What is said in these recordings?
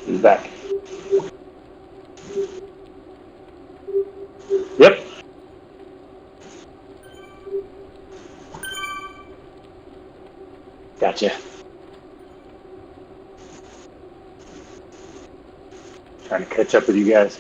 He's back. Yep. Gotcha. Trying to catch up with you guys.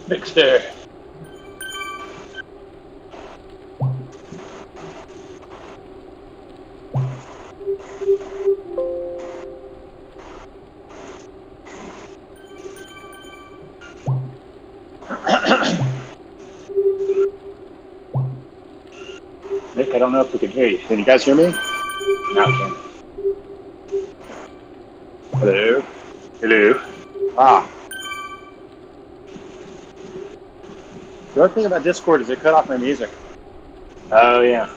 Mixer. Nick, I don't know if we can hear you. Can you guys hear me? Now I can. Hello? Hello? Ah. The other thing about Discord is it cut off my music. Oh, yeah.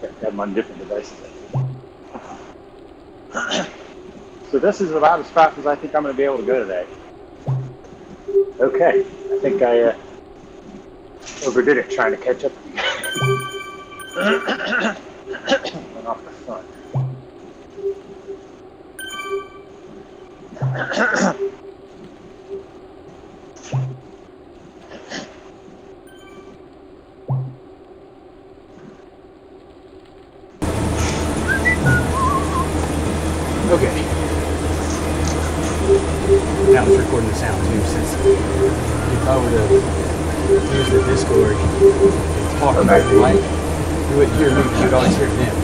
I have them on different devices. So this is about as fast as I think I'm going to be able to go today. Okay. I think I overdid it trying to catch up with you guys. Went off the front. Okay. That was recording the sound too, since if I were to use the Discord talk about the mic, you wouldn't hear me, but you'd always hear them.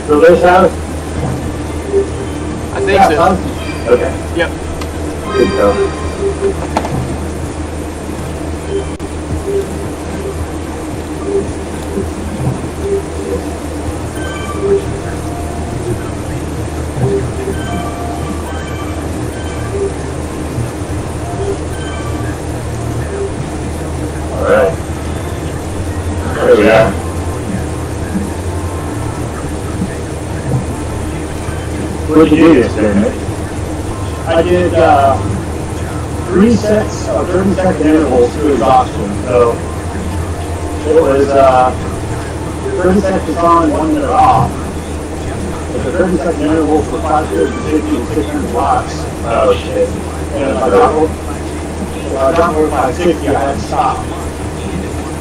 So this house? I think so. Okay. Yep. Good go. All right. There we are. What did you do yesterday, Nick? I did 3 sets of 30-second intervals to exhaustion. So it was 30 seconds on, 1 minute off. But the 30-second interval for 550 to 600 watts. Oh shit. And if I got over 560, I had to stop.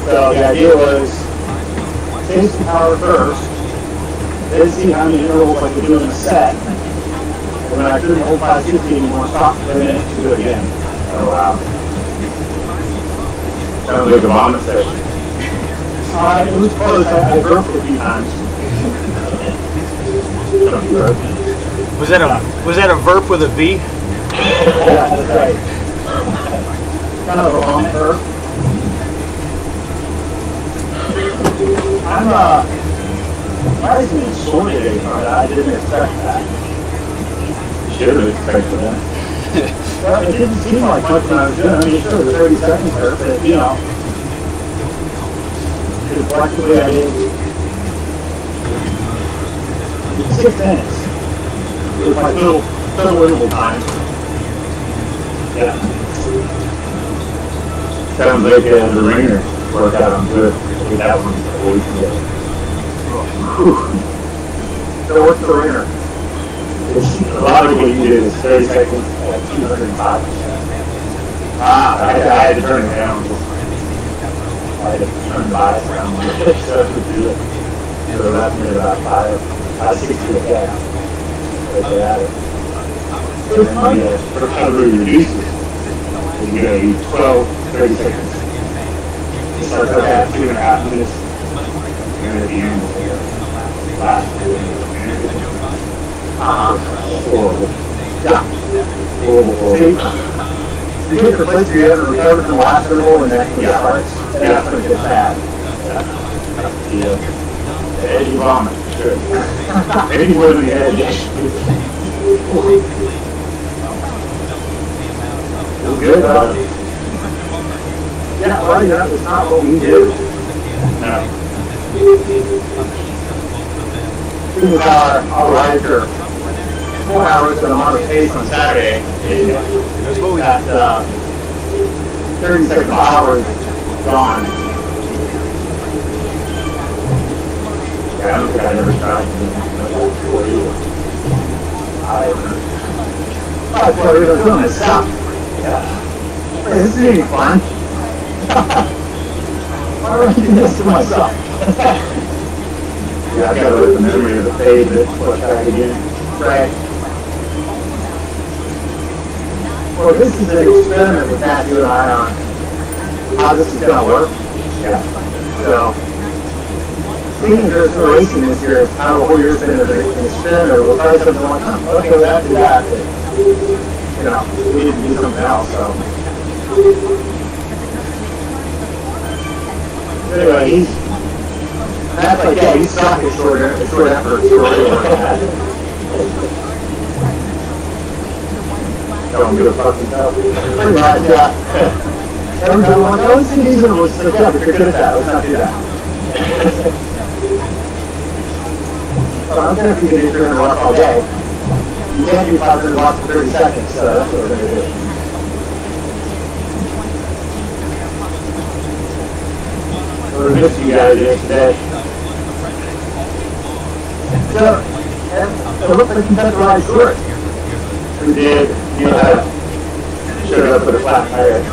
So the idea was, take some power first, then see how many intervals I could do in a set. And when I couldn't hold 560 anymore, stop for a minute to do it again. Oh wow. Sounds like a vomit session. It was close. I burped a few times. Was that a verp with a V? Yeah, that's right. Kind of a long verb. I'm surprisingly sore today, but I didn't expect that. Should have expected that. Well, it didn't seem like much when I was doing it. I mean, sure, the 30 seconds hurt, but you know, as flexibly I did. 6 minutes. It was my total interval time. Yeah. Sounds like the ringer workout on good. I think that one's a week ago. So what's the ringer? A lot of what you did is 30 seconds at 205. I had to turn it down. I had to turn the bias around so to do it. So that's me about 560 a day. Right there at it. So it's funny, for how to really reduce it. You know, you 12, 30 seconds. It starts out at 2.5 minutes. And at the end, last horrible. Yeah. Horrible. See, you get to the place where you haven't recovered from the last interval and that starts, that's when it gets bad. Yeah. Edge you vomit. Good. Maybe more than the edge. Feel good about it. Yeah, well, yeah, it's not what we do. No. Even with our ride for 4 hours at a moderate pace on Saturday, that 30-second hours gone. Yeah, I don't think I ever tried to do that before either. I thought we were doing this stuff. Yeah. Hey, this is any fun. Why don't I do this to myself? Yeah, I gotta let the memory of the page that push back again. Right. Well, this is an experiment with Matthew and I on how this is gonna work. Yeah. So, seeing there's no racing this year, I don't know who you're saying, an experiment, or we'll try something like, let's go that, do that. But, you know, we need to do something else, so. Anyway, that's like, yeah, he's stuck at short effort, don't give a fucking hell. Pretty much, yeah. Everybody wants, oh, it's easy, let's look up, if you're good at that, let's not do that. So I'm going to be doing 300 watts all day. You can't do 500 watts in 30 seconds, so that's what we're going to do. We missed you guys yesterday. So it looks like you got the right short. We did. You know, showed up with a flat tire. It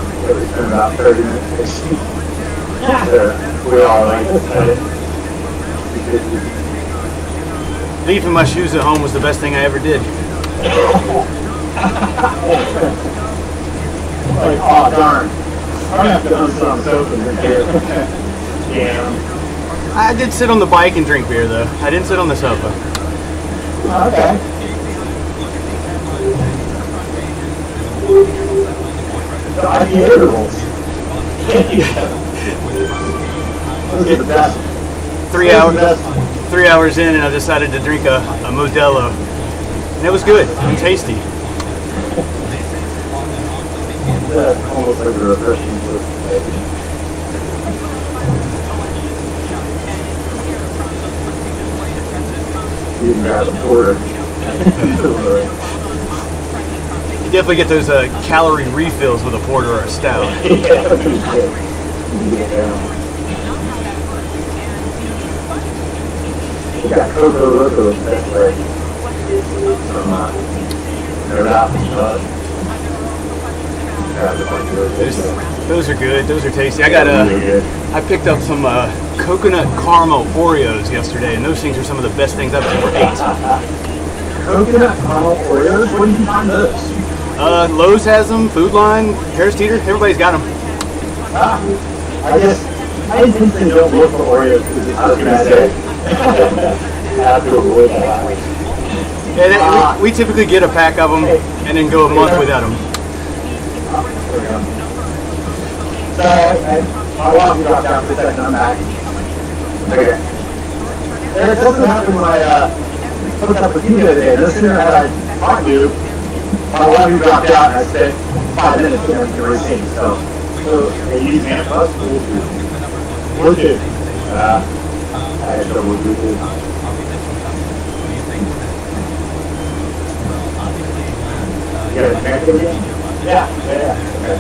spent about 30 minutes. So we all like it. Leaving my shoes at home was the best thing I ever did. Like, oh darn. I'm going to have to unsell some soap and drink beer. Yeah. I did sit on the bike and drink beer though. I didn't sit on the sofa. Okay. So I need intervals. Those are the best. 3 hours in and I decided to drink a Modelo. And it was good and tasty. Almost like a refreshing food. You can grab a porter. You definitely get those calorie refills with a porter or a stout. got CoCo Loco, that's right. From, they're out from Those are good. Those are tasty. I got I picked up some coconut caramel Oreos yesterday, and those things are some of the best things I've ever ate. Coconut caramel Oreos? Where do you find those? Lowe's has them. Food Line, Harris Teeter, everybody's got them. I guess I intentionally don't look for Oreos because I was going to say I have to avoid that. Yeah, we typically get a pack of them and then go a month without them. So my wife dropped down for a second, I'm back. Okay. And it doesn't happen when I hooked up with you the other day. No sooner had I talked to you, my wife dropped out and I spent 5 minutes with her in the routine. So they use hand plus Bluetooth. I had trouble with Bluetooth. You got it connected again? Yeah. Okay.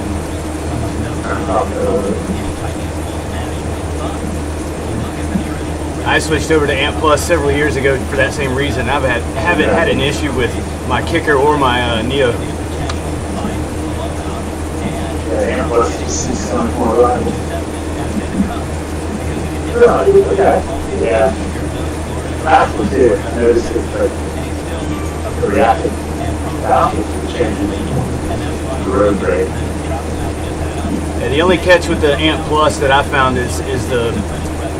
I switched over to Amp Plus several years ago for that same reason. I haven't had an issue with my kicker or my Neo. Amp Plus is so much more reliable. Really? Okay. Yeah. Fast was it. I noticed it's like reactive. Fast was changing the road grade. Yeah, the only catch with the Amp Plus that I found is the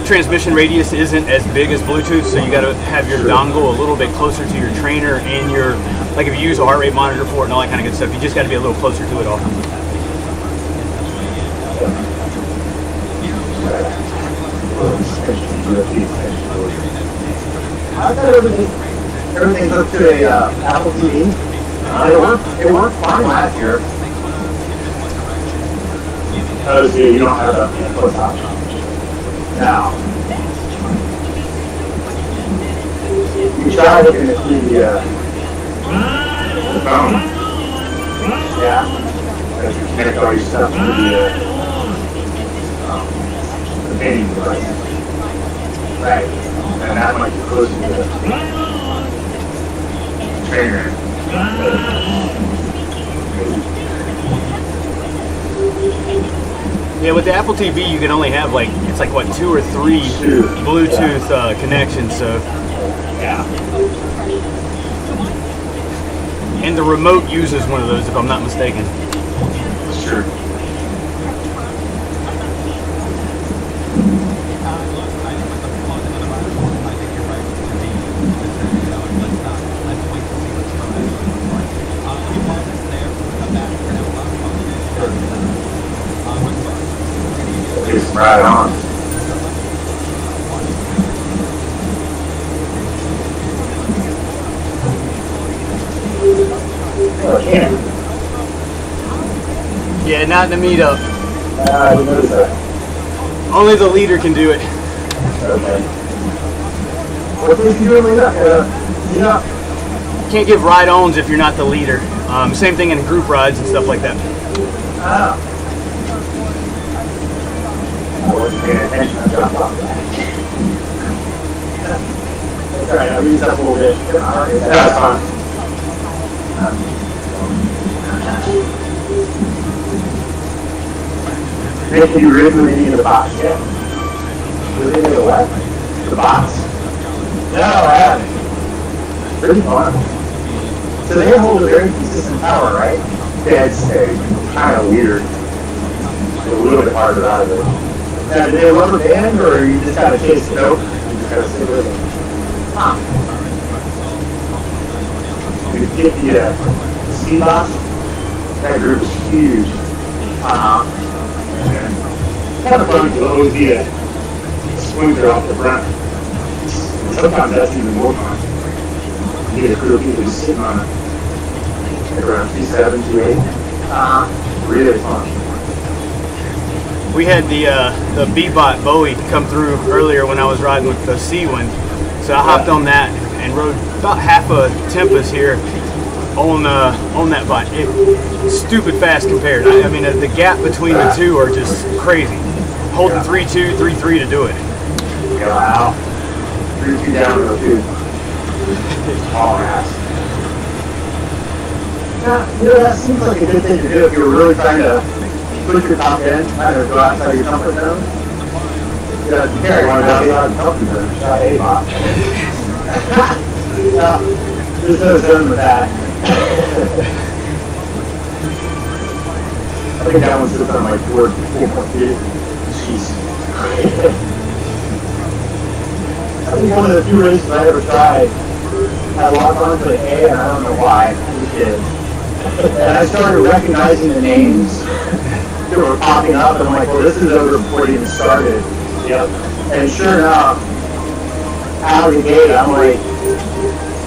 transmission radius isn't as big as Bluetooth, so you got to have your dongle a little bit closer to your trainer and your, like if you use a heart rate monitor for it and all that kind of good stuff, you just got to be a little closer to it all. I thought everything hooked to a Apple TV. It worked fine last year. Oh, so you don't have a close option. Now, you try looking at the phone. Yeah. As you connect all your stuff to the painting device. Right. And that might be closer to the trainer. Yeah, with the Apple TV, you can only have it's like what, 2 or 3 Bluetooth connections. So yeah. And the remote uses one of those, if I'm not mistaken. Sure. It's right on. Yeah, not in a meetup. I didn't notice that. Only the leader can do it. Okay. What did you do like that? Yeah. Can't give ride-ons if you're not the leader. Same thing in group rides and stuff like that. Ah. I wasn't paying attention. I dropped off that. That's alright, I'll use that a little bit. That's fine. Nick, have you ridden with any of the bots yet? With any of the what? The bots? No, I haven't. Really fun. So they hold a very consistent power, right? Yeah, it's kind of weird. It's a little bit hard to ride with. Now, do they rubber band, or you just gotta chase the dope? You just gotta stick with them? Huh. You get the ski box. That group is huge. Kind of fun to always be a swinger off the front. Sometimes that's even more fun. You get a crew of people just sitting on it. Like around 2.7, 2.8. Really fun. We had the B-Bot Bowie come through earlier when I was riding with the C1. So I hopped on that and rode about half a Tempest here on that bot. Stupid fast compared. I mean, the gap between the two are just crazy. Holding 3.2, 3.3 to do it. Wow. 3.2 you're too down to go too. All ass. Yeah, that seems like a good thing to do if you're really trying to push your top end, kind of go outside your comfort zone. Yeah, you want to go outside your comfort zone, try A-bot. Yeah, there's no zone with that. I think that one's just on like 4.2. Jeez. I think one of the few races I ever tried had a lock on to the A, and I don't know why. I just did. And I started recognizing the names that were popping up, and I'm like, well, this is over before it even started. Yep. And sure enough, out of the gate, I'm like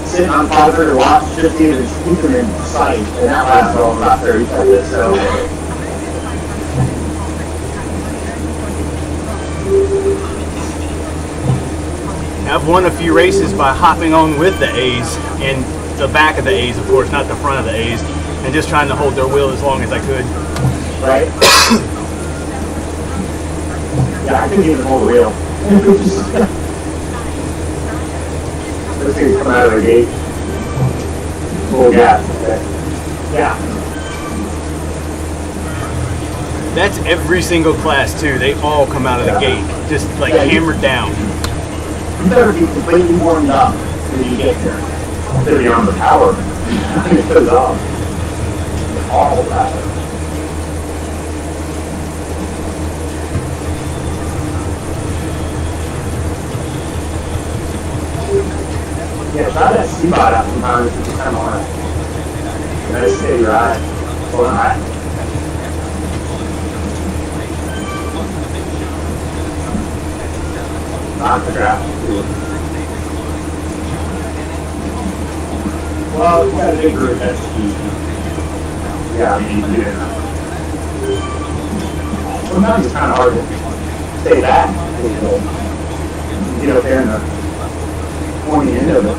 sitting on top of her watch, just even keep them in sight, and that lasted all about 30 seconds. So. I've won a few races by hopping on with the A's and the back of the A's, of course, not the front of the A's, and just trying to hold their wheel as long as I could. Right? Yeah, I couldn't even hold the wheel. Those things come out of the gate. Full gas. Okay. Yeah. That's every single class, too. They all come out of the gate, just like hammered down. You better be completely warmed up when you get there. You better be on the power. It goes off. All of that. Yeah, try that C-bot out sometimes if you kind of want to. Nice steady ride. Hold on. Not the draft. Well, we got a big group that's easy. Yeah, I mean, you can do it. Sometimes it's kind of hard to stay back. You get up there in the pointy end of it.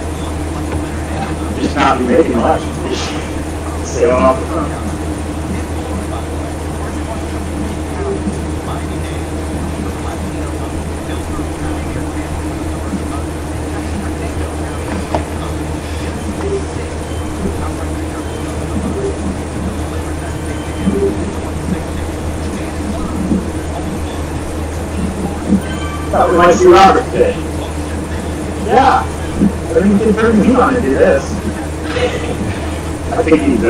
Just not be making much. Just stay off the front. Thought we might see Robert today. Yeah. I think he can turn me on to do this. I think he's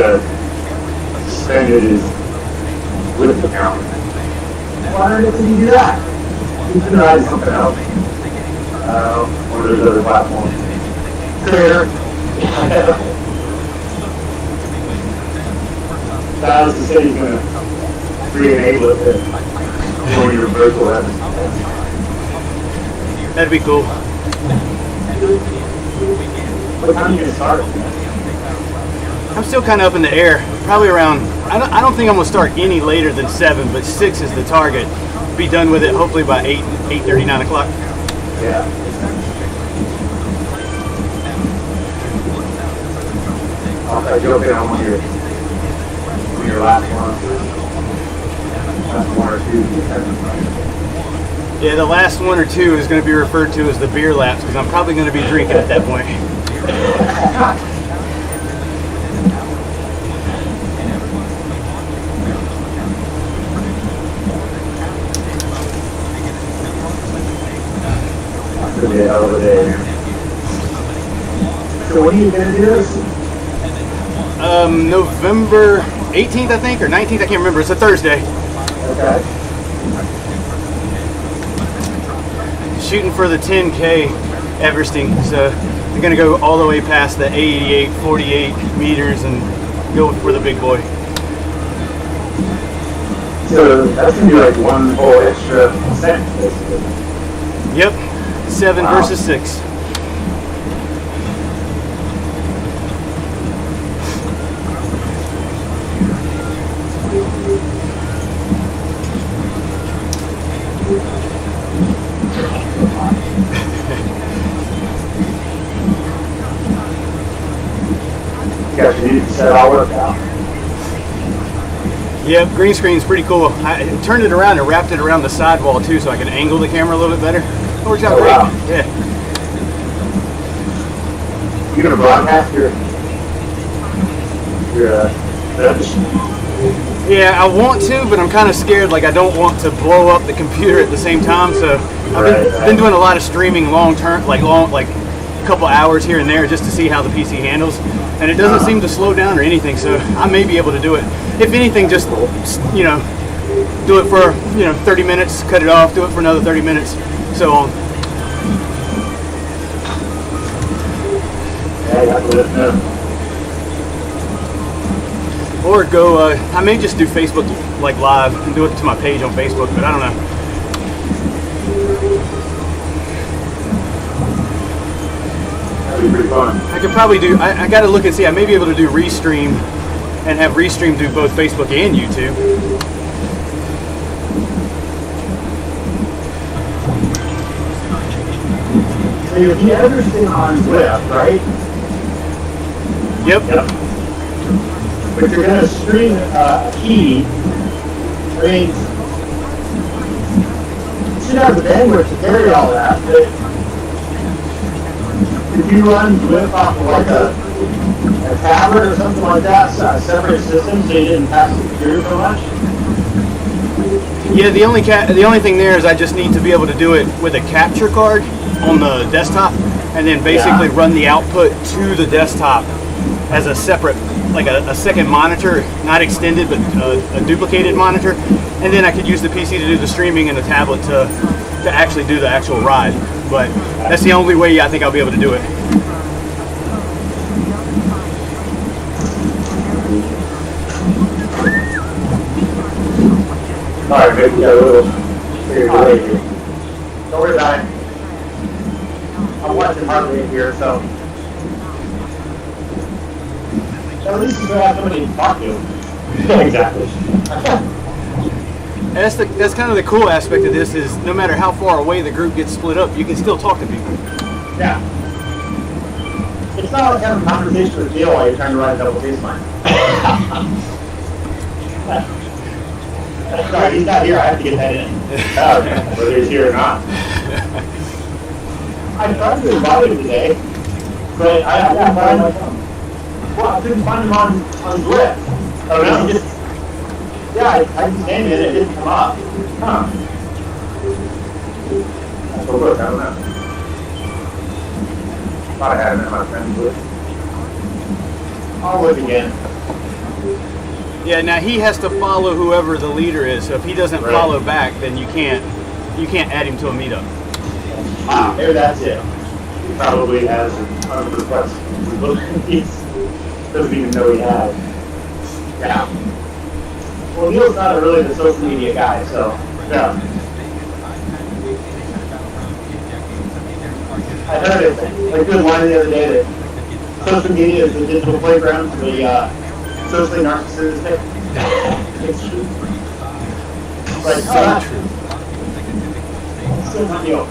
suspended his Zwift account. Why did he do that? He should have had something else. One of those other platforms. Twitter. That was to say he's going to re-enable it to join your virtual evidence. That'd be cool. What time are you going to start? I'm still kind of up in the air. Probably around, I don't think I'm going to start any later than 7, but 6 is the target. Be done with it hopefully by 8:30, 9 o'clock. Yeah. I'll try to jump in on one of your last ones. Last one or two. Yeah, the last 1 or 2 is going to be referred to as the beer laps because I'm probably going to be drinking at that point. Could be a hell of a day. So when are you going to do this? November 18th, I think, or 19th, I can't remember. It's a Thursday. Okay. Shooting for the 10K Everesting, so I'm going to go all the way past the 88, 48 meters and go for the big boy. So that's going to be like one whole extra percent, basically. Yep, 7 versus 6. You guys need to set all work out. Yep, green screen's pretty cool. I turned it around and wrapped it around the sidewall too so I can angle the camera a little bit better. It works out great. Wow. Yeah. You gonna broadcast your message? Yeah, I want to, but I'm kind of scared. Like, I don't want to blow up the computer at the same time. So I've been doing a lot of streaming long term, like a couple hours here and there, just to see how the PC handles. And it doesn't seem to slow down or anything. So I may be able to do it. If anything, just do it for 30 minutes, cut it off, do it for another 30 minutes, so on. Or go, I may just do Facebook like live and do it to my page on Facebook, but I don't know. That'd be pretty fun. I could probably do, I gotta look and see, I may be able to do Restream and have Restream do both Facebook and YouTube. So you're everything on Zwift, right? Yep. But you're going to stream a key. I mean, you should have the bandwidth to carry all that. But if you run Zwift off of like a tablet or something like that, a separate system, so you didn't pass the computer so much? Yeah, the only thing there is I just need to be able to do it with a capture card on the desktop, and then basically run the output to the desktop as a separate, like a second monitor, not extended, but a duplicated monitor, and then I could use the PC to do the streaming and the tablet to actually do the actual ride. But that's the only way I think I'll be able to do it. Alright, maybe we got a little figured away here. Don't worry about it. I'm watching Harley here, so. At least you have somebody to talk to. Yeah, exactly. And that's kind of the cool aspect of this is no matter how far away the group gets split up, you can still talk to people. Yeah. It's not like having a conversation with Neil while you're trying to ride a double baseline. Sorry, he's not here. I have to get that in. Okay. Whether he's here or not. I tried to invite him today, but I couldn't find him. Well, I couldn't find him on Zwift. Oh no? I just named it. It didn't come up. Huh. So look, I don't know. Thought I had him in my friend's list. I'll look again. Yeah, now he has to follow whoever the leader is. So if he doesn't follow back, then you can't add him to a meetup. Ah, maybe that's it. He probably has a ton of requests. He doesn't even know he has. Yeah. Well, Neil's not really the social media guy, so yeah. I heard a good line the other day that social media is the digital playground for the socially narcissistic. It's true. Like, So true. Still not Neil.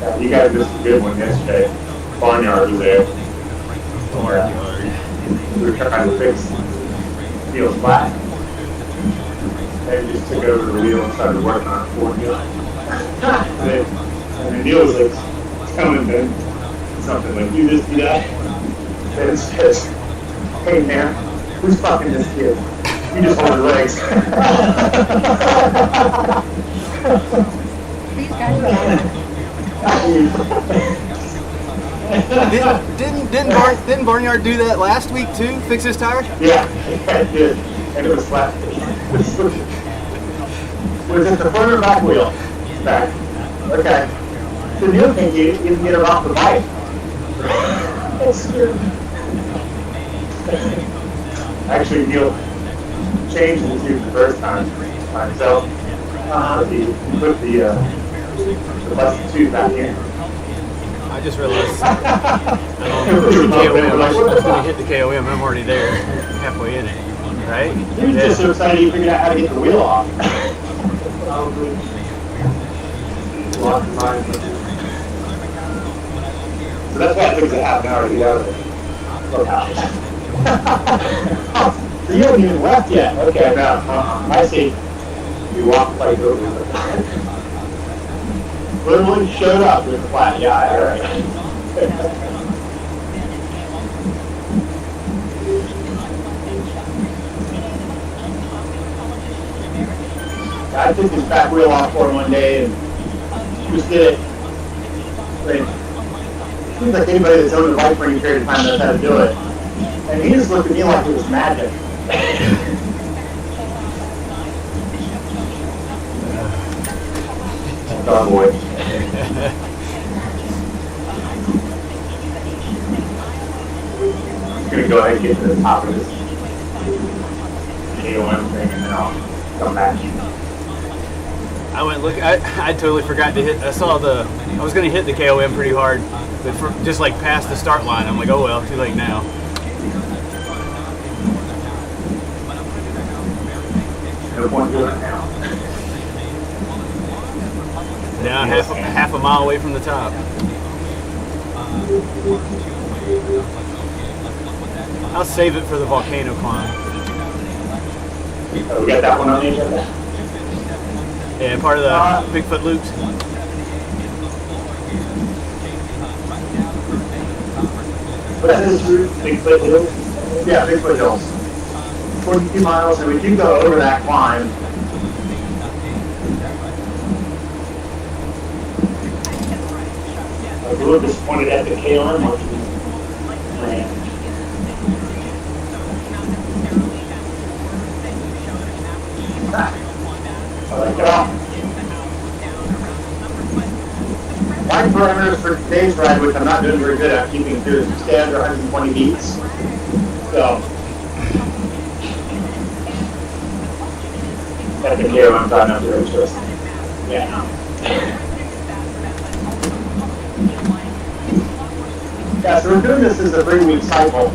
Yeah, you guys missed a good one yesterday. Barnyard was there. We were trying to fix Neil's flat. They just took over the wheel and started working on it for Neil. And Neil was like, telling them something like, do this, do that. And it says, hey man, who's fucking this kid? You just hold his legs. These guys are Didn't Barnyard do that last week too? Fix his tire? Yeah, it did. And it was flat. Was it the front or back wheel? Back. Okay. The new thing, you can get it off the bike. Actually, Neil changed the tube the first time by himself. He put the busted tube back in. I just realized I was going to hit the KOM and I'm already there, halfway in it, right? He was just so excited he figured out how to get the wheel off. Probably lost his mind. So that's why it took us a half an hour to get out of it. So you haven't even left yet. Okay, now I see. You walk like over. Literally showed up with a flat. Yeah, all right. I took his back wheel off for him one day and he just did it. It seems like anybody that's owned a bike for any period of time knows how to do it. And he just looked at me like it was magic. Oh boy. I'm going to go ahead and get to the top of this KOM thing and then I'll come back. I went look. I totally forgot to hit. I was going to hit the KOM pretty hard, but just like past the start line, I'm like, oh well, too late now. No point doing it now. Now half a mile away from the top. I'll save it for the volcano climb. We got that one on the agenda? Yeah, part of the Bigfoot loops. What is this route? Bigfoot Hills? Yeah, Bigfoot Hills. 42 miles, and we do go over that climb. I was a little disappointed at the KLM one. I like it all. My parameters for today's ride, which I'm not doing very good at keeping to, is standard 120 beats. So, at the KLM, I'm trying not to interest. Yeah. Yeah, so we're doing this as a 3-week cycle.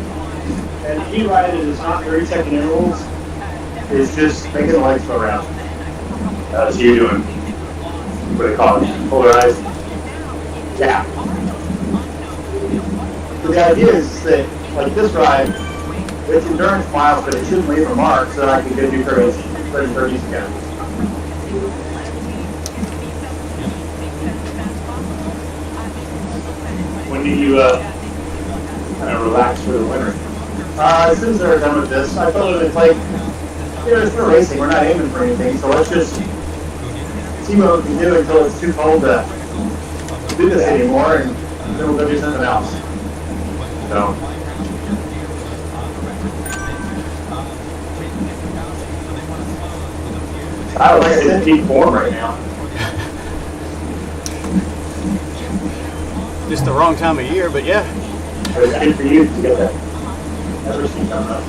And the key ride is not 30-second intervals. It's just making the legs go around. So you're doing, what do they call it, polarized? Yeah. So the idea is that, like this ride, it's endurance miles, but it shouldn't leave a mark so that I can go do 30s again. When do you kind of relax for the winter? As soon as they're done with this, I feel it's like, it's for racing, we're not aiming for anything, so let's just see what we can do until it's too cold to do this anymore, and then we'll go do something else. So. I would like to say peak form right now. Just the wrong time of year, but yeah. But it's good for you to get that. Never seen coming up.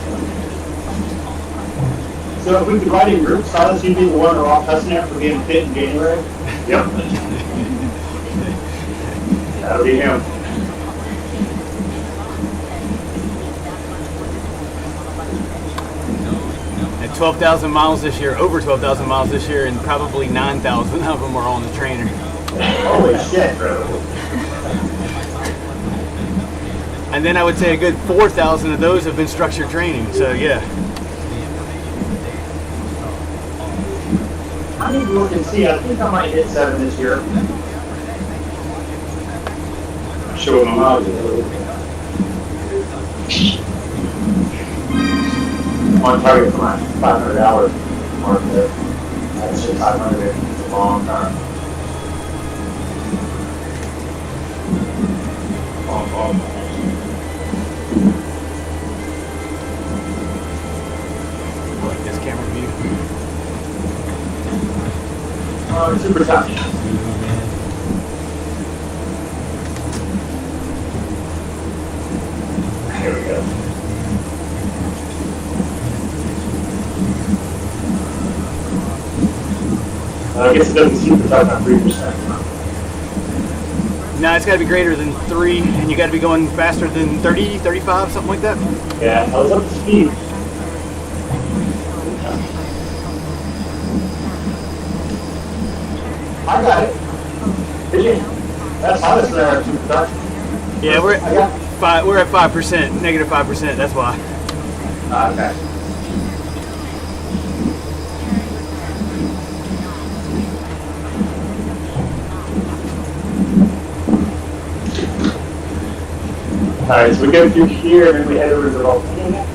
So if we could ride in groups, Silas, you'd be the one we're all cussing at for being fit in January? Yep. That'll be him. At 12,000 miles this year, over 12,000 miles this year, and probably 9,000 of them are on the trainer. Holy shit, bro. And then I would say a good 4,000 of those have been structured training, so yeah. I need to look and see. I think I might hit 7 this year. Show them how to do it. I'm on target for my 500 hour mark there. That's just 500 is a long time. Long. I like this camera view. It's super tough. Here we go. I guess it doesn't seem to talk about 3%. No, it's got to be greater than 3, and you got to be going faster than 30, 35, something like that. Yeah, I was up to speed. I got it. Did you? That's honest there, super. Yeah, we're at 5%, negative 5%. That's why. Okay. Alright, so we go through here and then we head over to the volcano.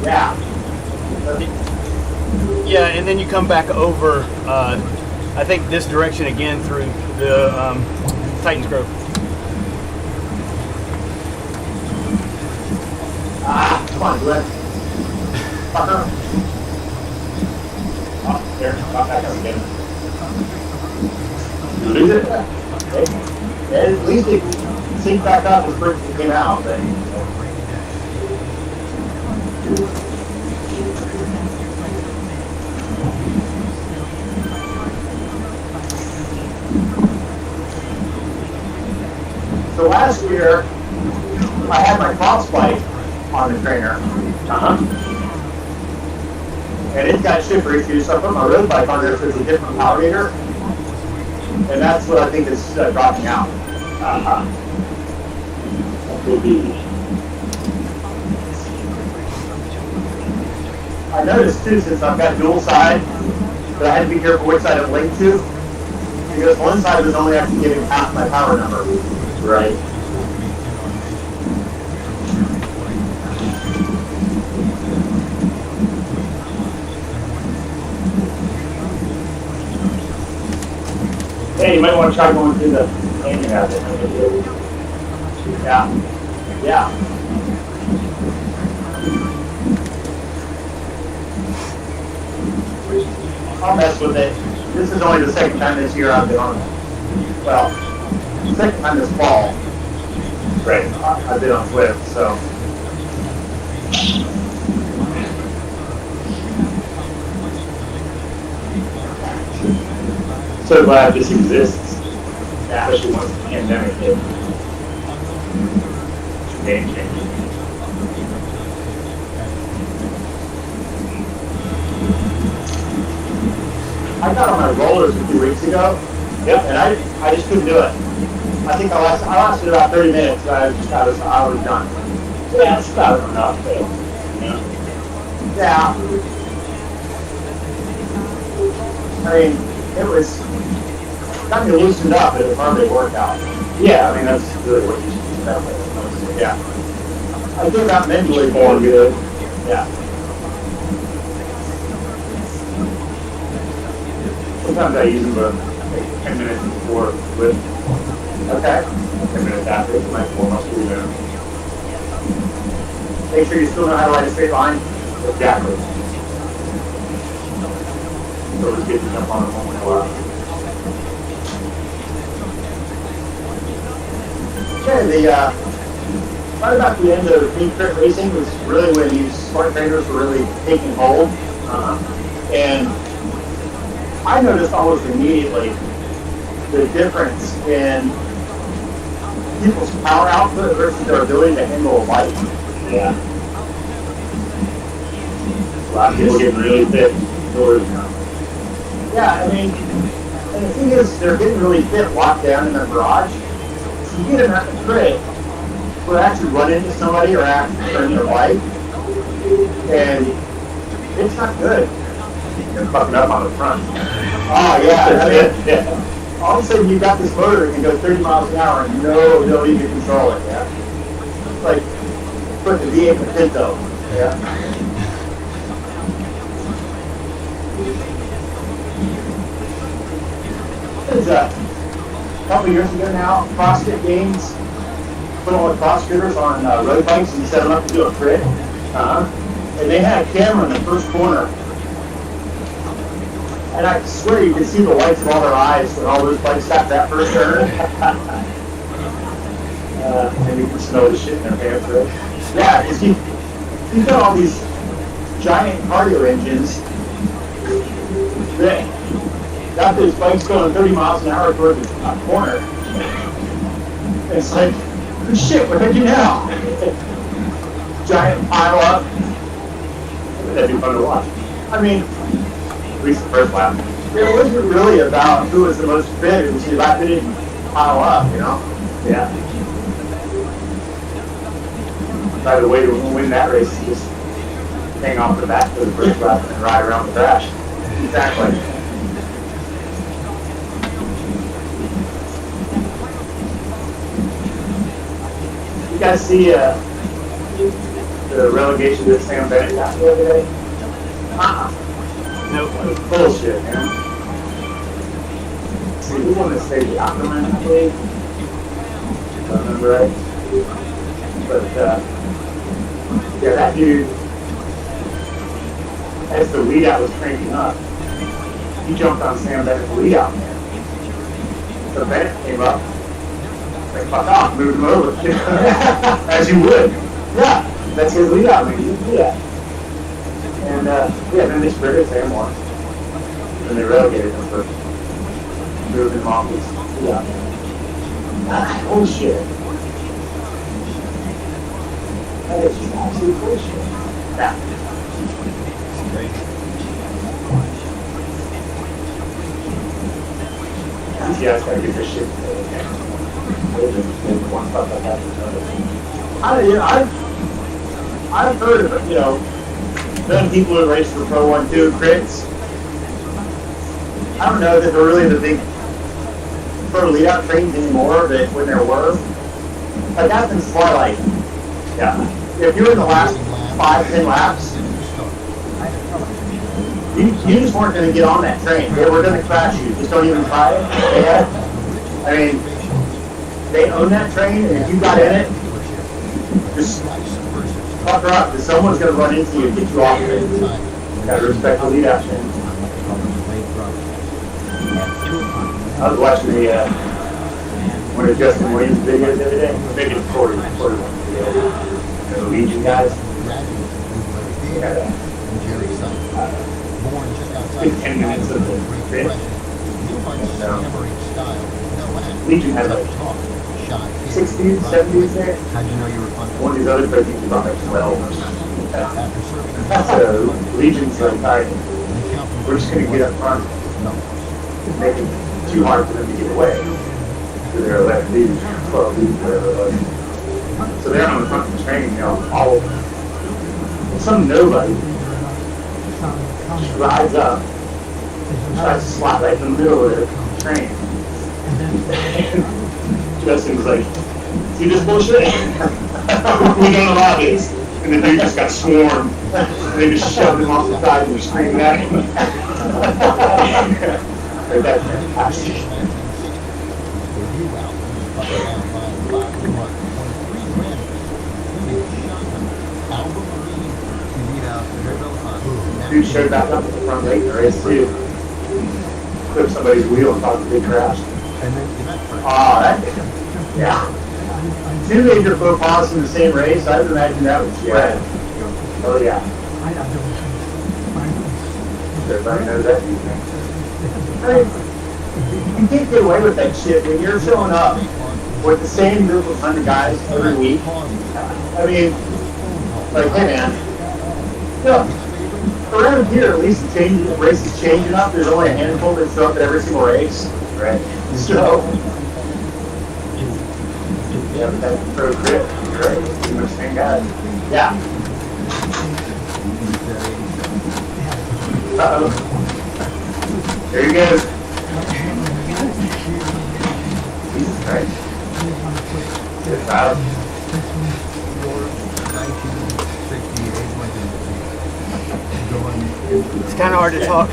Yeah. Yeah, and then you come back over, I think this direction again through the Titans Grove. Come on, Glenn. Oh, there. Got back up again. You lose it? Okay. Yeah, at least it synced back up as quick as it came out. But, so last year, I had my cross bike on the trainer. And it got shipper issues, so I put my road bike on there so it's a different power meter. And that's what I think is dropping out. I noticed too, since I've got dual side, that I had to be careful which side I'm linked to. Because one side was only actually giving half my power number. Right. Hey, you might want to try going through the canyon out there. Yeah. Yeah. I'll mess with it. This is only the second time this year I've been on it. Well, second time this fall. Right. I've been on Zwift, so. So glad this exists. Yeah. Especially once the pandemic hit. It's a game changer. I got on my rollers a few weeks ago. Yep. And I just couldn't do it. I think I lasted about 30 minutes. I was done. Yeah, that's about enough. But, yeah. I mean, it was got me loosened up, but it was hardly a workout. Yeah, I mean that's really what you should do. Yeah. I think about mentally more good. Yeah. Sometimes I use them for like 10 minutes before lift. Okay. 10 minutes after, it might warm up through there. Make sure you still know how to ride a straight line. Exactly. So it's good to jump on it one in a while. Okay, right about the end of Green Crit Racing was really when these smart trainers were really taking hold. And I noticed almost immediately the difference in people's power output versus their ability to handle a bike. Yeah. A lot of people getting really fit indoors now. Yeah, I mean, and the thing is, they're getting really fit locked down in their garage. So you get them at the crit, will actually run into somebody or actually turn their bike, and it's not good. You're fucking up on the front. Oh, yeah. I mean, all of a sudden, you've got this motor that can go 30 miles an hour and no ability to control it. Yeah. It's like putting the V8 in a Pinto. Yeah. It was a couple years ago now, CrossFit Games put all the CrossFitters on road bikes and set them up to do a crit. And they had a camera in the first corner. And I swear you could see the whites of all their eyes when all those bikes got that first turn. And you can smell the shit in their pants, right? Yeah, because you've got all these giant cardio engines that got those bikes going 30 miles an hour toward the corner. And it's like, oh shit, what did I do now? Giant pile up. That'd be fun to watch. I mean, at least the first lap. It wasn't really about who was the most fit. It was the lap that didn't pile up, you know? Yeah. By the way, to win that race, you just hang off the back for the first lap and ride around the crash. Exactly. guys see the relegation that Sam Bennett got the other day? Nope. Bullshit, man. See, who won the state? Aquaman, I believe. If I remember right. But, yeah, that dude, as the lead out was cranking up, he jumped on Sam Bennett's lead out, man. So Bennett came up, like, fuck off, moved him over. As you would. Yeah, that's his lead out, man. You do that. And, yeah, then they sprinted Sam once. And they relegated him for moving him off his lead out. Oh, shit. That is just absolute bullshit. Yeah. These guys gotta get their shit together. One stuff like that. I've heard of it, you know, them people who race for Pro 1-2 crits. I don't know that they're really the big pro lead-out trains anymore that when there were. Like, that thing's more like, yeah, if you're in the last 5-10 laps, you just weren't going to get on that train. They were going to crash you. Just don't even try it. I mean, they own that train, and if you got in it, just fuck her up, because someone's going to run into you and get you off of it. You got to respect the lead-out train. I was watching one of Justin Williams' videos the other day. Maybe it's 40 one video. The Legion guys. Yeah. 10 minutes of the bit. Legion had like 60s, 70s there. One of these other presidents about like 12 or something. So Legion's like, alright, we're just going to get up front and make it too hard for them to get away. So they're 11 leaders, 12 leaders, whatever it was. So they're on the front of the train, you know, all over. And some nobody rides up, tries to slot right in the middle of the train. And Justin's like, see this bullshit? We don't allow this. And the dude just got swarmed. And they just shoved him off the side and were screaming at him. Like, that's fantastic. Dude showed back up at the front late in the race too. Clipped somebody's wheel and caused a big crash. Oh, that thing. Yeah. Two major faux pas in the same race, I would imagine that would spread. Oh yeah. Everybody knows that. I mean, you can't get away with that shit when you're showing up with the same group of 100 guys every week. I mean, like, hey man, look, around here at least the race is changing up. There's only a handful that show up at every single race. Right. So, yeah, but that's pro crit, right? You're the same guys. Yeah. Uh-oh. There you go. Jesus Christ. Get out. It's kind of hard to talk.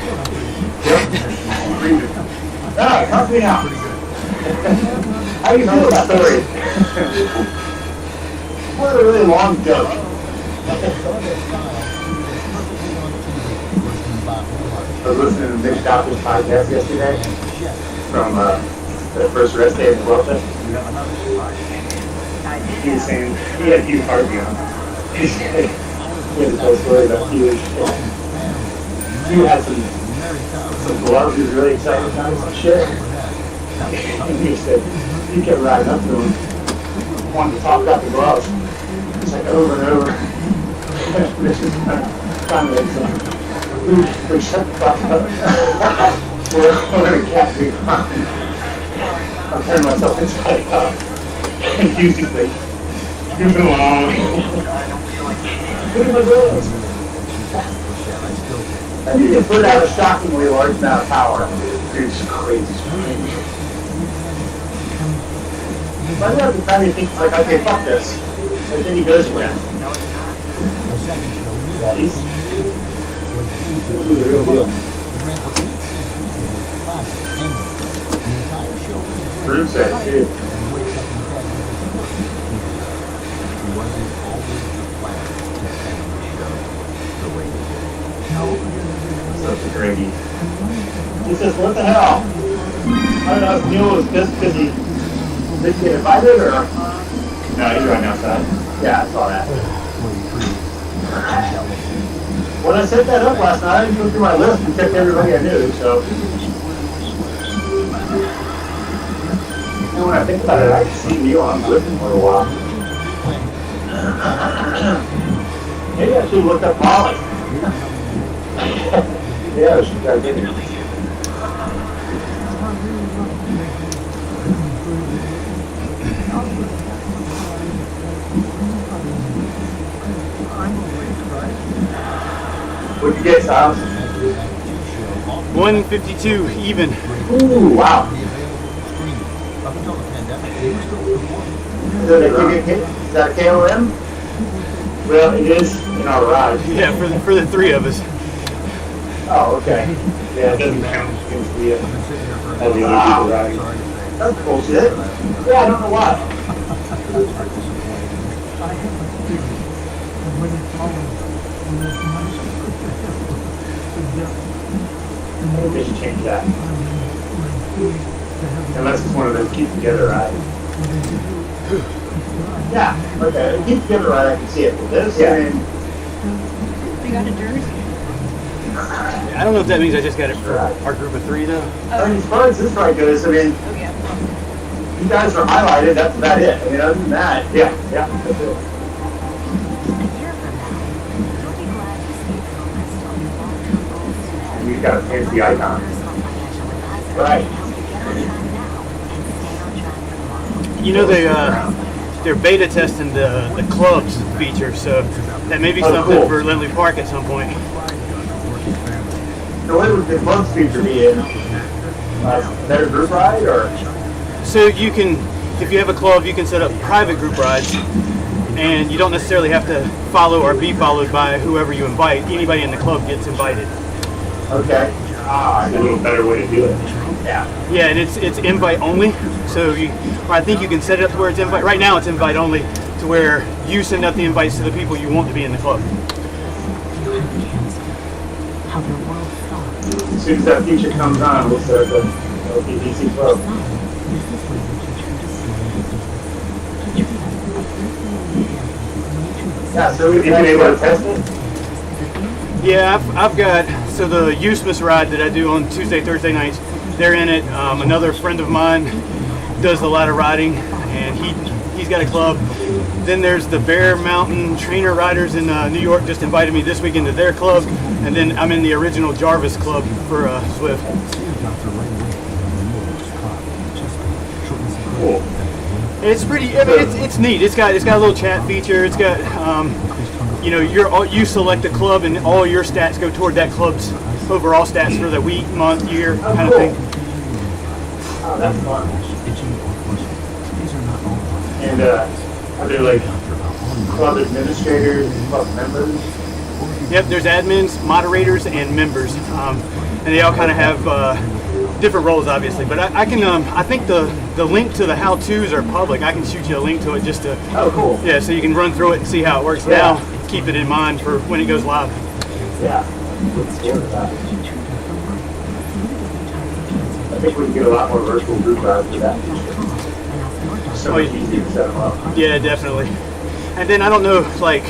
Ah, talk to me now. How do you feel about the story? What a really long joke. I was listening to Nick Doctor's podcast yesterday from the first rest day of the Vuelta. He was saying he had Hugh Harvey on. He had to tell a story about Hugh. Hugh had some gloves he was really excited about, some shit. And he said, he kept riding up to him, wanted to talk about the gloves. It's like over and over. This is kind of like we shut the fuck up. We're going to catch me. I'm turning myself inside out. And Hugh's just like, moving along. Look at my gloves. And you can put out a shockingly large amount of power. It's crazy. By the time you think, like, okay, fuck this. But then he goes with. Yeah, he's the real deal. Bruce said too. Such a gravy. He says, what the hell? I don't know if Neil was just because he didn't get invited or... No, he's running outside. Yeah, I saw that. When I set that up last night, I didn't go through my list and checked everybody I knew, so... And when I think about it, I can see Neil on Zwift for a while. Maybe I should look up Molly. Yeah, she's got to get it. What'd you get, Styles? 152 even. Ooh, wow. Is that a KOM? Well, it is in our ride. Yeah, for the three of us. Oh, okay. Yeah, it doesn't count against the other ride. That's bullshit. Yeah, I don't know why. Maybe they should change that. Unless it's one of those keep together rides. Yeah, okay. Keep together ride, I can see it. But this, yeah. You got a jersey? I don't know if that means I just got it for our group of three, though. I mean, as far as this ride goes, I mean, Oh, yeah. you guys are highlighted, that's about it. I mean, other than that, yeah, that's it. And you've got a fancy icon. Right. You know, they're beta testing the clubs feature, so that may be something cool. for Lindley Park at some point. So what would the clubs feature be in? Better group ride, or? So you can, if you have a club, you can set up private group rides, and you don't necessarily have to follow or be followed by whoever you invite. Anybody in the club gets invited. Okay. A little better way to do it. Yeah. Yeah, and it's invite only. So I think you can set it up to where it's invite. Right now it's invite only, to where you send out the invites to the people you want to be in the club. As soon as that feature comes on, we'll start the LPVC club. Yeah, so we've been able to test it? Yeah, I've got, so the Usemas ride that I do on Tuesday, Thursday nights, they're in it. Another friend of mine does a lot of riding, and he's got a club. Then there's the Bear Mountain Trainer Riders in New York, just invited me this weekend to their club. And then I'm in the original Jarvis Club for Zwift. Cool. It's pretty, I mean, it's neat. It's got a little chat feature. It's got, you know, you select a club and all your stats go toward that club's overall stats for the week, month, year, kind of thing. Oh, that's fun. And are there like club administrators and club members? Yep, there's admins, moderators, and members, and they all kind of have different roles, obviously. But I can, I think the link to the how-tos are public. I can shoot you a link to it just to. Oh, cool. Yeah, so you can run through it and see how it works. Yeah. Now, keep it in mind for when it goes live. Yeah. I think we can get a lot more virtual group rides with that. So much easier to set them up. Yeah, definitely. And then I don't know, like,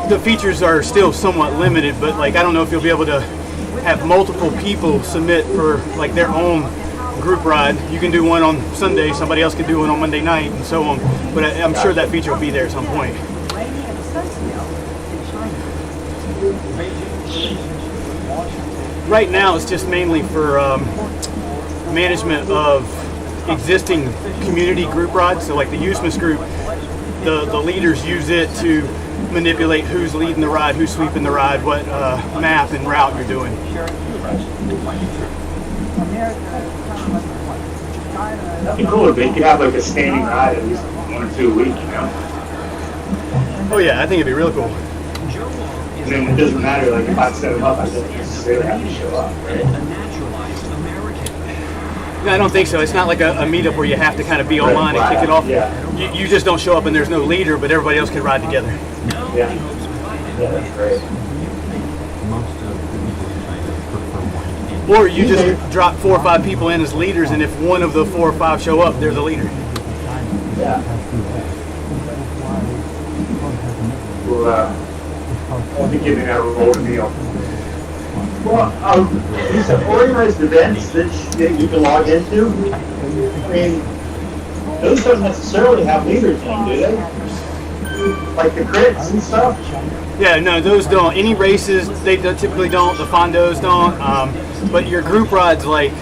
the features are still somewhat limited, but like I don't know if you'll be able to have multiple people submit for like their own group ride. You can do one on Sunday, somebody else can do one on Monday night, and so on. But I'm sure that feature will be there at some point. Right now, it's just mainly for management of existing community group rides. So like the Usemas group, the leaders use it to manipulate who's leading the ride, who's sweeping the ride, what map and route you're doing. That'd be cool if they could have like a standing ride at least 1 or 2 a week, you know? Oh yeah, I think it'd be real cool. I mean, it doesn't matter, like, if I set them up, I don't necessarily have to show up, right? No, I don't think so. It's not like a meetup where you have to kind of be online and kick it off. Yeah. You just don't show up and there's no leader, but everybody else can ride together. Yeah. Yeah, that's great. Or you just drop 4 or 5 people in as leaders, and if one of the 4 or 5 show up, there's a leader. Yeah. Well, I'll be giving out a roll to meal. Well, these organized events that you can log into, I mean, those don't necessarily have leaders in, do they? Like the crits and stuff? Yeah, no, those don't. Any races, they typically don't. The Fondos don't. But your group rides like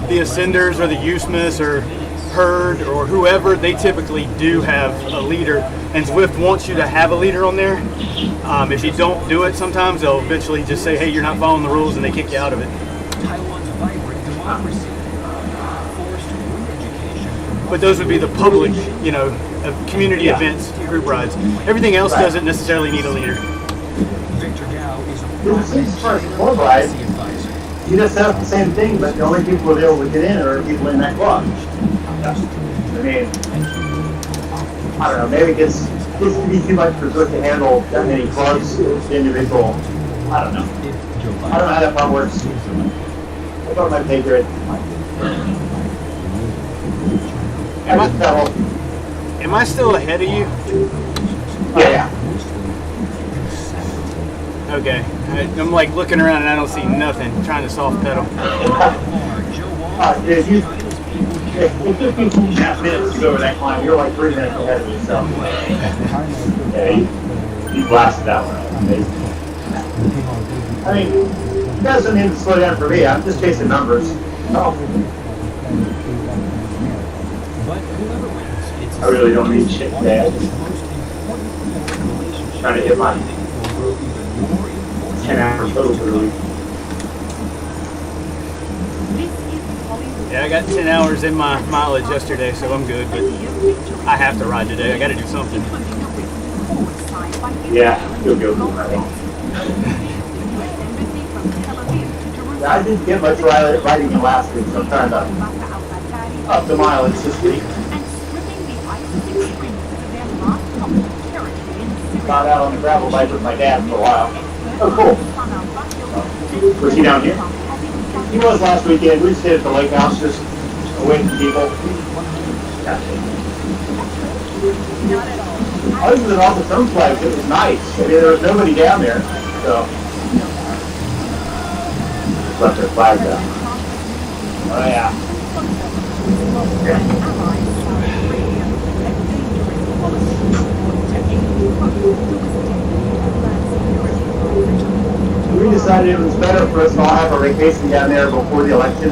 the Ascenders or the Usmas or Herd or whoever, they typically do have a leader. And Zwift wants you to have a leader on there. If you don't do it, sometimes they'll eventually just say, hey, you're not following the rules, and they kick you out of it. But those would be the public, community events, group rides. Everything else doesn't necessarily need a leader. It seems as far as the club ride, you just set up the same thing, but the only people who are able to get in are people in that club. I mean, I don't know, maybe it gets to be too much for Zwift to handle that many clubs, individual. I don't know. I don't know how that part works. I thought my pay grid. Am I still ahead of you? Yeah. Okay. I'm like looking around and I don't see nothing. Trying to soft pedal. It took me 2.5 minutes to go over that climb. You're like 3 minutes ahead of me, so. Yeah, you blasted that one. Amazing. I mean, it doesn't mean to slow down for me. I'm just chasing numbers. No. I really don't need shit today. I'm just trying to hit my 10 hours total for the week. Yeah, I got 10 hours in my mileage yesterday, so I'm good, but I have to ride today. I got to do something. Yeah, you'll go through that. I didn't get much riding in last week, so I'm trying to up the mileage this week. Got out on the gravel bike with my dad for a while. Oh, cool. Was he down here? He was last weekend. We stayed at the lake house, just away from people. Other than all the sun flags, it was nice. I mean, there was nobody down there, so. Just left their flags out. Oh, yeah. We decided it was better for us to all have a vacation down there before the election.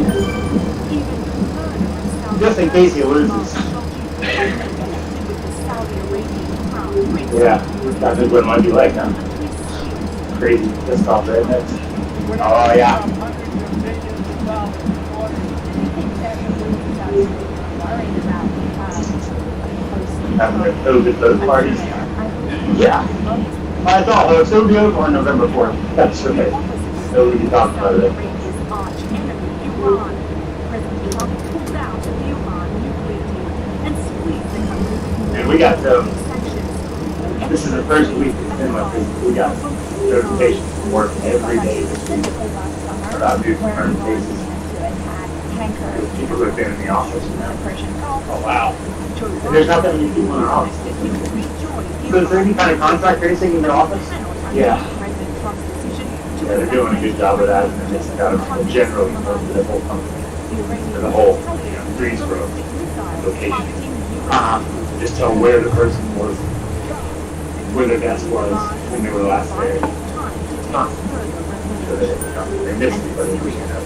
Just in case he loses. Yeah, that's what it might be like, huh? Crazy, pissed off rednecks. Oh, yeah. Having their COVID vote parties. Yeah. I thought it was so good on November 4th. That's right. Nobody talked about it. And we got this is the first week it's been like this. We got notifications from work every day this week about new confirmed cases. People who have been in the office now. Oh, wow. And there's not that many people in our office. So is there any kind of contract tracing in your office? Yeah. Yeah, they're doing a good job of that, and it's got a generally for the whole company, for the whole Greensboro location. Just tell where the person was, where their desk was when they were last there. So they missed it, but we can have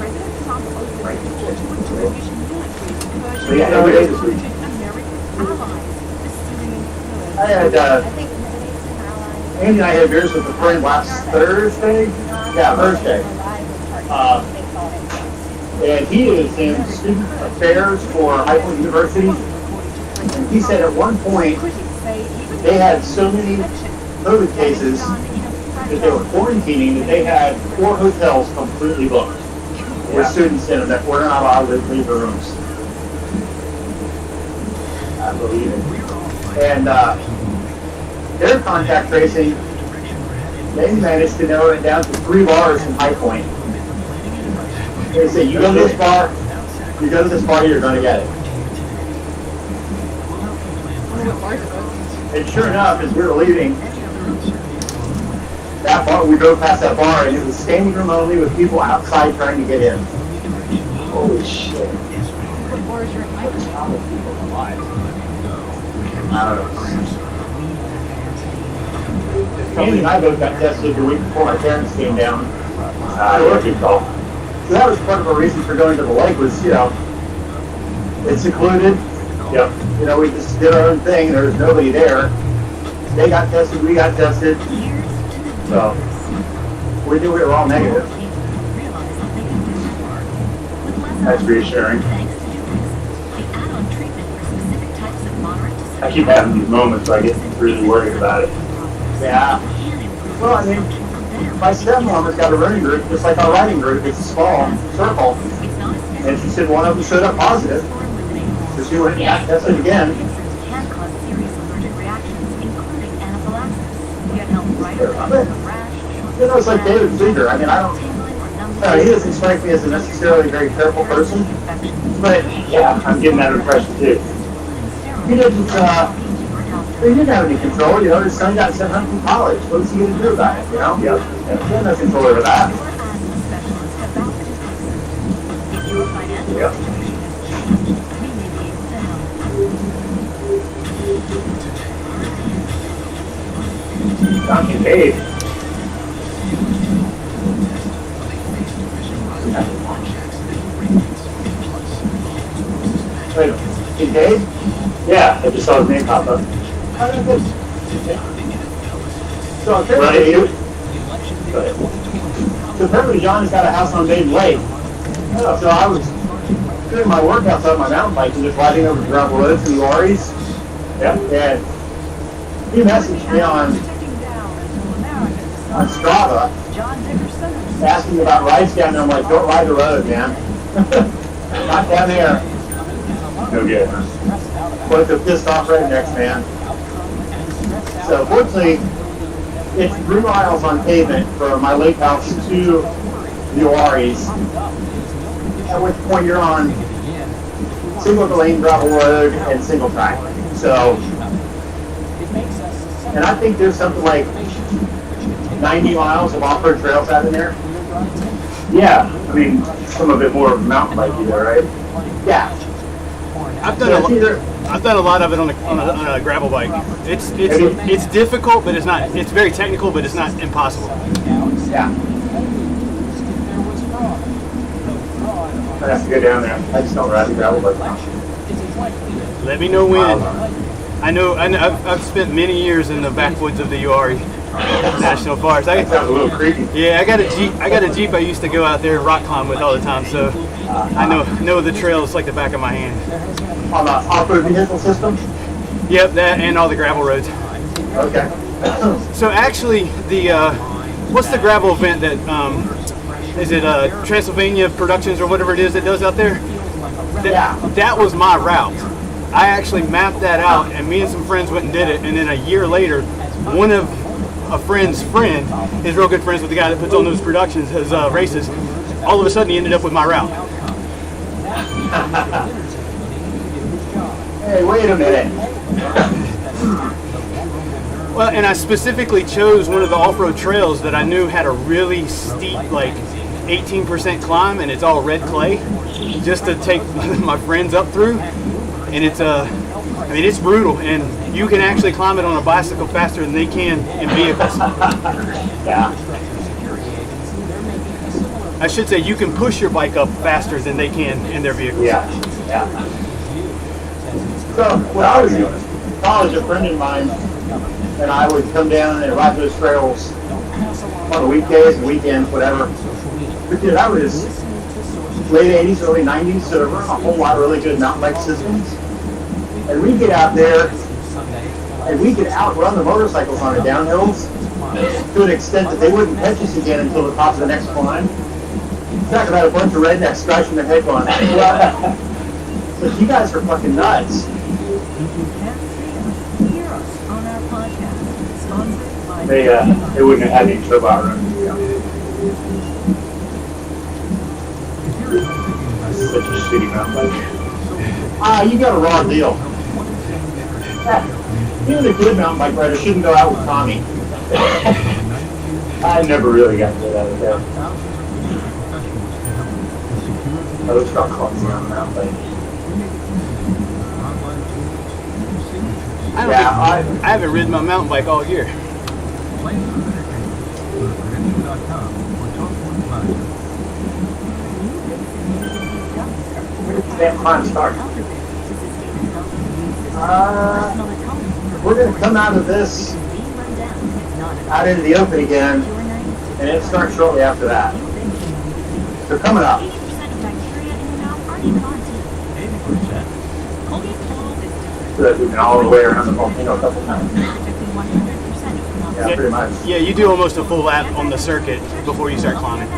so yeah, every day this week. I had, Andy and I had beers with a friend last Thursday. Yeah, Thursday. And he is in student affairs for High Point University. And he said at one point they had so many COVID cases that they were quarantining, that they had 4 hotels completely booked with students in them that were not allowed to leave their rooms. I believe it. And their contact tracing, they managed to narrow it down to 3 bars in High Point. They say, you go to this bar, you're going to get it. And sure enough, as we were leaving that bar, we drove past that bar, and it was standing room only with people outside trying to get in. Holy shit. What bars are in High Point? I don't know. Andy and I both got tested the week before my parents came down. What you call. So that was part of our reason for going to the lake was, it's secluded. Yep. We just did our own thing. There was nobody there. They got tested. We got tested. So we knew we were all negative. That's reassuring. I keep having these moments where I get really worried about it. Yeah. Well, I mean, my stepmom has got a running group, just like our riding group. It's a small circle. And she said one of them showed up positive. So she went and got tested again. It's like David Seeger. I mean, he doesn't strike me as a necessarily very careful person. But, yeah, I'm getting that impression, too. He didn't have any control. His son got sent home from college. What's he going to do about it, Yeah. He had no control over that. Yeah. Donkey Dave. Wait a minute. Hey, Dave? Yeah, I just saw his name pop up. So apparently John has got a house on Baden Lake. So I was doing my workouts on my mountain bike and just riding over the gravel roads and the lorries. Yeah. And he messaged me on Strava asking about rides down there. I'm like, don't ride the road, man. Not down there. No good. But the pissed off rednecks, man. So fortunately, it's 3 miles on pavement from my lake house to the Oaries. At which point you're on single lane gravel road and single track. So, and I think there's something like 90 miles of off-road trails out in there. Yeah, I mean, some of it more mountain bikey there, right? Yeah. I've done a lot of it on a gravel bike. It's difficult, but it's not. It's very technical, but it's not impossible. Yeah. I have to go down there. I just don't ride the gravel bike. Let me know when. I know. I've spent many years in the backwoods of the Uari National Forest. That sounds a little creepy. Yeah, I got a Jeep I used to go out there and rock climb with all the time, so I know the trails like the back of my hand. On the off-road vehicle system? Yep, that and all the gravel roads. Okay. So actually, what's the gravel event that is it Transylvania Productions or whatever it is that does out there? That was my route. I actually mapped that out, and me and some friends went and did it. And then a year later, one of a friend's friend is real good friends with the guy that puts on those productions, his races. All of a sudden, he ended up with my route. Hey, wait a minute. Well, and I specifically chose one of the off-road trails that I knew had a really steep, like 18% climb, and it's all red clay, just to take my friends up through. And it's it's brutal, and you can actually climb it on a bicycle faster than they can in vehicles. Yeah. I should say you can push your bike up faster than they can in their vehicles. Yeah. So when I was in college, a friend of mine and I would come down and ride those trails on the weekdays and weekends, whatever. But that was late 80s, early 90s, so there weren't a whole lot of really good mountain bike systems. And we'd get out there and we could outrun the motorcycles on the downhills to an extent that they wouldn't catch us again until the top of the next climb. Talk about a bunch of rednecks scratching their head going, but you guys are fucking nuts. They wouldn't have had any turbo outrun. Such a shitty mountain bike. You got a raw deal. Even a good mountain bike rider shouldn't go out with Tommy. I never really got good out of that. I was got caught on the mountain bike. I haven't ridden my mountain bike all year. That climb start. We're going to come out of this, out into the open again, and it starts shortly after that. So coming up. So that we've been all the way around the volcano a couple times. Yeah, pretty much. Yeah, you do almost a full lap on the circuit before you start climbing.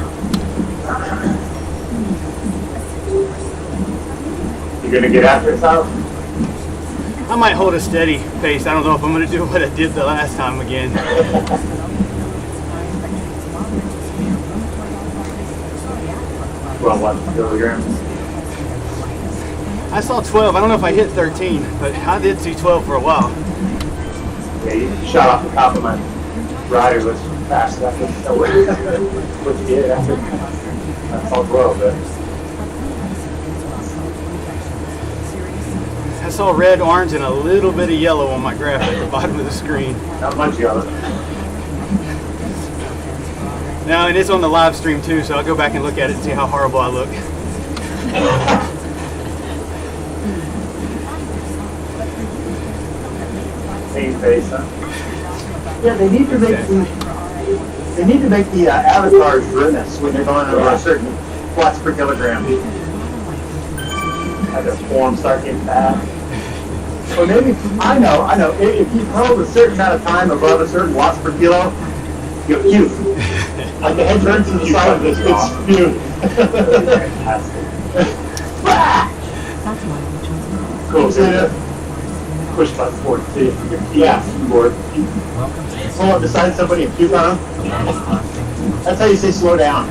You going to get after it, Tyler? I might hold a steady pace. I don't know if I'm going to do what I did the last time again. Well, what kilograms? I saw 12. I don't know if I hit 13, but I did see 12 for a while. Yeah, you shot off the top of my rider was fast. I couldn't tell what you did after. That's all 12, but. I saw red, orange, and a little bit of yellow on my graph at the bottom of the screen. Not much yellow. No, and it's on the live stream too, so I'll go back and look at it and see how horrible I look. Same face, huh? Yeah, they need to make the avatars run this when they're going over a certain watts per kilogram. Have their form start getting bad. Or maybe, I know, if you hold a certain amount of time above a certain watts per kilo, you'll puke. Like the head turns to the side of this, it's puke. Cool, so push button forward, see? Yeah, forward. Pull up beside somebody and puke on them. That's how you say slow down.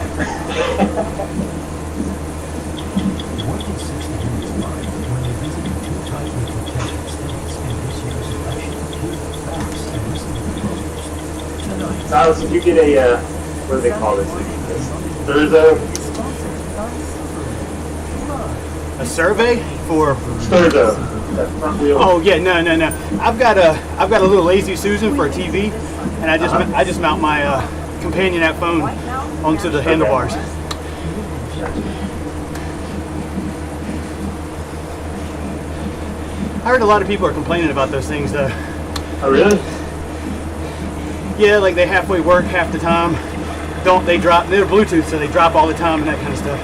Silas, if you get a, what do they call this? Sturzo? A survey for Sturzo. That front wheel. Oh yeah, no. I've got a little Lazy Susan for a TV, and I just mount my companion app phone onto the handlebars. I heard a lot of people are complaining about those things though. Oh really? Yeah, like they halfway work half the time. They drop? They're Bluetooth, so they drop all the time and that kind of stuff.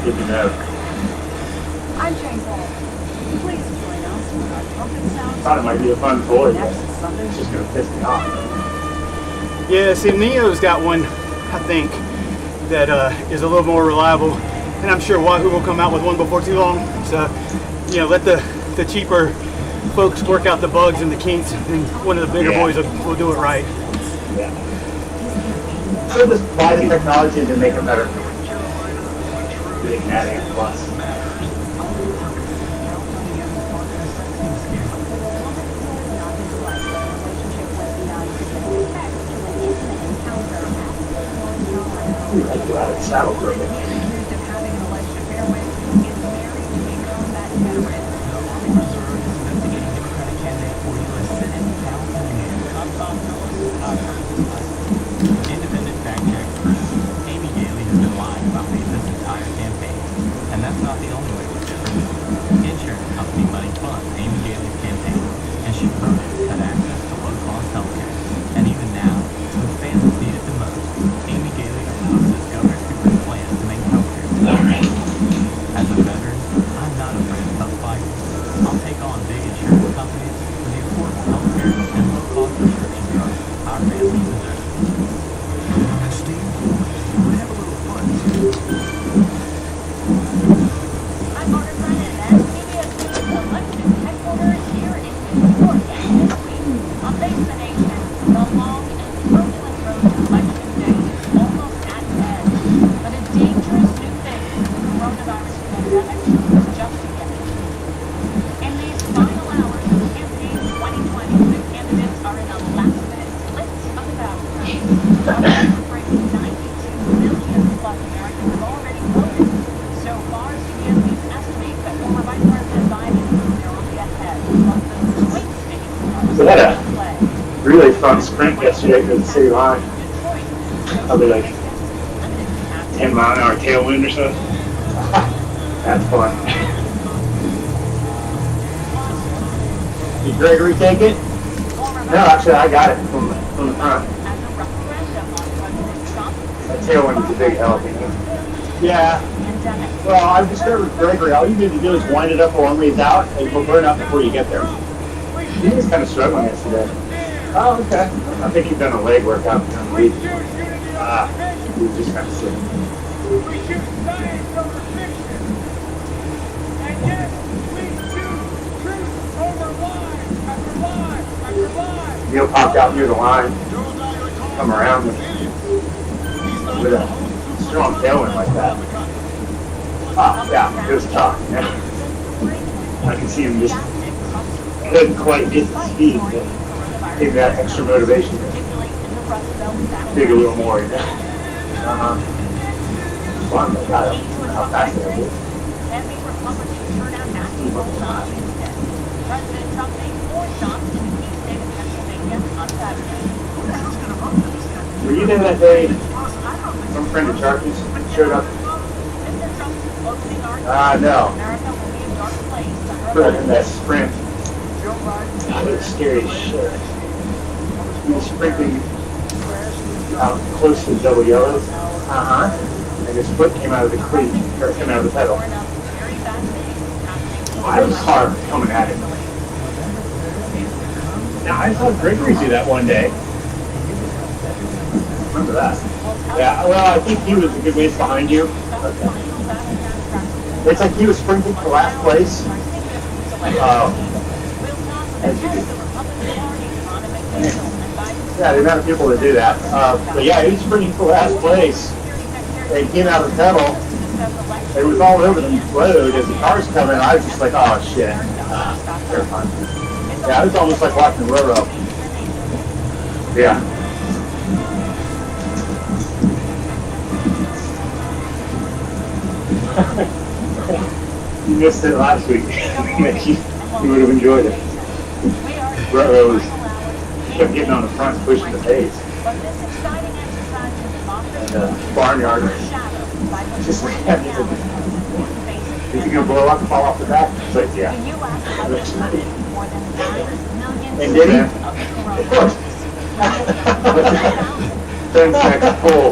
Good to know. I'm Jane Paul. Please join us with our trumpet sound. Thought it might be a fun toy, but it's just gonna piss me off. Yeah, see, Neo's got one, I think, that is a little more reliable, and I'm sure Wahoo will come out with one before too long. So, let the cheaper folks work out the bugs and the kinks, and one of the bigger boys will do it right. Yeah. So just buy the technology and then make it better. They can add A+. Ooh, I do add a saddle grooming. Independent fact check first. Amy Daly has been lying about me this entire campaign, and that's not the only way we're different. Insurance company money funds Amy Daly's campaign, and she voted to cut access to low-cost healthcare. And even now, when families need it the most, Amy Daly opposes Governor Cooper's plan to make healthcare and low-cost prescription drugs our family deserves. Steve, we have a little fun. I'm Margaret Brennan at CBS News election headquarters here in New York. And this week, on Face the Nation, the long and turbulent road to election day is almost at its end. But a dangerous new phase of the coronavirus pandemic is just beginning. In these final hours of campaign 2020, the candidates are in a last-minute split of the ballot. Breaking 92 million plus Americans have already voted. So far, CBS estimates that former Vice President Biden is narrowly ahead. But the swing states So that are a play. really fun sprint yesterday to the city line. Probably like 10 mile an hour tailwind or so. That's fun. Did Gregory take it? No, actually I got it from the front. As a referendum on President Trump, That tailwind is a big help. Yeah, pandemic. well, I've discovered, Gregory, all you need to do is wind it up a long ways out, and you'll burn out before you get there. He was kind of struggling yesterday. Oh, okay. I think he'd done a leg workout during the week. He was just kind of sitting. We shoot science over fiction. And yet, we choose truth over lies after lies after lies. Neil popped out near the line, come around with a strong tailwind like that. Oh, yeah, it was tough. I could see him just couldn't quite get the speed, but gave that extra motivation to dig a little more. Fun, but God, how fast they did. Heavy Republican turnout after votes on Tuesday. President Trump made 4 stops in the key state of Pennsylvania on Saturday. Were you there that day? Some friend of Charlie's showed up. Mr. Trump's closing argument. No. America will be a dark place under For a in that sprint. God, it was scary as shit. He was sprinting out close to the double yellows. And his foot came out of the cleat, or came out of the pedal. very bad things happening. I was hard coming at him. Now, I saw Gregory do that one day. Remember that? Yeah, well, I think he was a good ways behind you. It's like he was sprinting for last place. Yeah, the amount of people that do that. But yeah, he was sprinting for last place. They came out of the pedal. It was all over the road as the cars come in. I was just like, oh shit. Terrifying. Yeah, it was almost like watching Roro. Yeah. You missed it last week. You would have enjoyed it. Roro was kept getting on the front, pushing the pace. And barnyard just is he gonna blow up and fall off the back? It's like, yeah. And did he? Of course. 10 seconds pull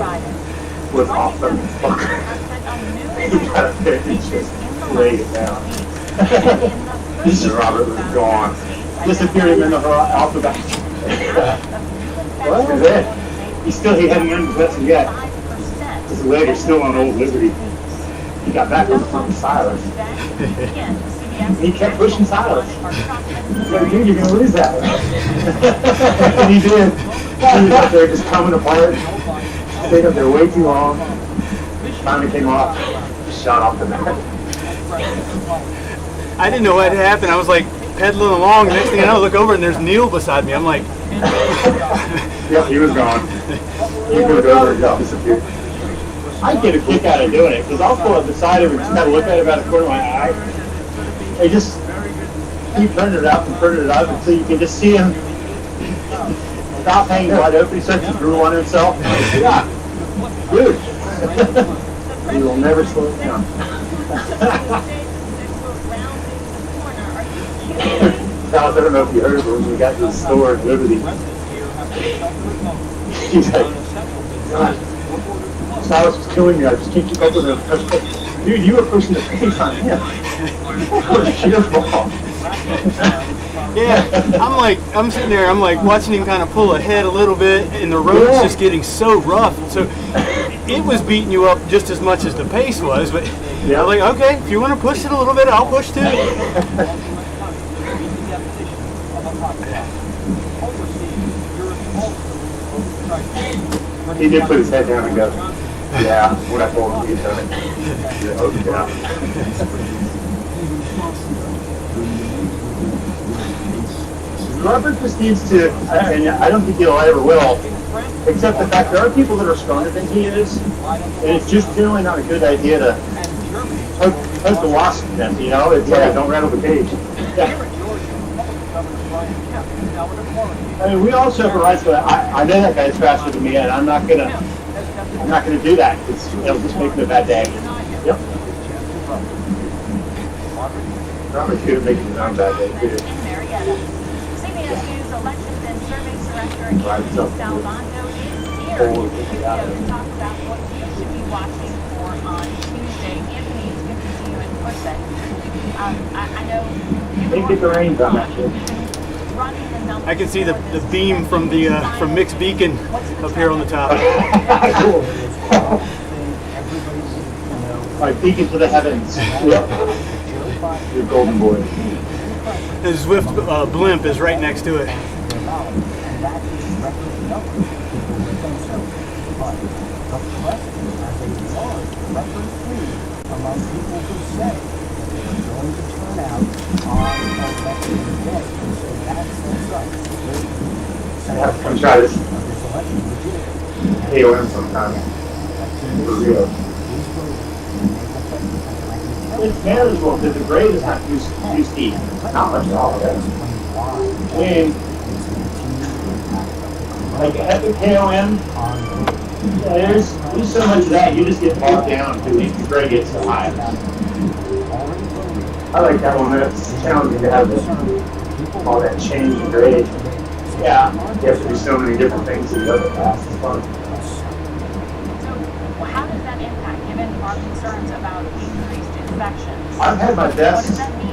was off the fucker. He got a bit and just laid it down. And Robert was gone. Disappeared him in the off the back. Well, that's it. He hadn't earned the best yet. His leg is still on Old Liberty. He got back on the front of Silas. He kept pushing Silas. He's like, dude, you're going to lose that one. And he did. He was up there just coming apart. Stayed up there way too long. Finally came off. Shot off the back. I didn't know what had happened. I was like pedaling along. Next thing I know, I look over and there's Neil beside me. I'm like, Yep, he was gone. He moved over and disappeared. I get a kick out of doing it because I'll pull up beside him and just kind of look at it about the corner of my eye. I just keep turning it up and turning it up until you can just see him stop hanging wide open. He starts to drool on himself. Yeah, dude. He will never slow it down. Silas, I don't know if you heard, but when we got to the store at Liberty, he's like, God, Silas was killing me. I just can't keep up with him. I was like, dude, you were pushing the pace on him. It was your fault. Yeah, I'm sitting there, I'm like watching him kind of pull ahead a little bit, and the road's just getting so rough. So it was beating you up just as much as the pace was, but Yeah. I'm like, okay, if you want to push it a little bit, I'll push too. He did put his head down and go, yeah, when I told him he'd done it. Oh, yeah. Robert just needs to, and I don't think he'll ever will, except the fact there are people that are stronger than he is, and it's just generally not a good idea to poke the wasp at them, you know? It's Don't rattle the cage. I mean, we also have a right to, I know that guy's faster than me, and I'm not gonna do that. It'll just make me a bad day. Yep. Probably could make it sound bad day, too. In Marietta. CBS News elections and surveys director Right, Anthony so- Salvando is here in the studio to talk about what you should be watching for on Tuesday. Anthony, it's good to see you in person. I know you They get the reins on that shit. running the numbers. I can see the beam from from Mick's Beacon up here on the top. Like peeking to the heavens. Yep. Your golden boy. The Zwift blimp is right next to it. Among people who say they're going to turn out on election day. So that's I have to come try this AOM sometime. For real. It's manageable because the grade is not too steep. Not much at all, yeah. I mean, like Epic KOM, there's so much of that, you just get bogged down because the grade gets so high. I like that one. It's challenging to have all that change in grade. Yeah. You have to do so many different things to go fast. It's fun. So, how does that impact, given our concerns about increased infections? I've had my What best does that mean?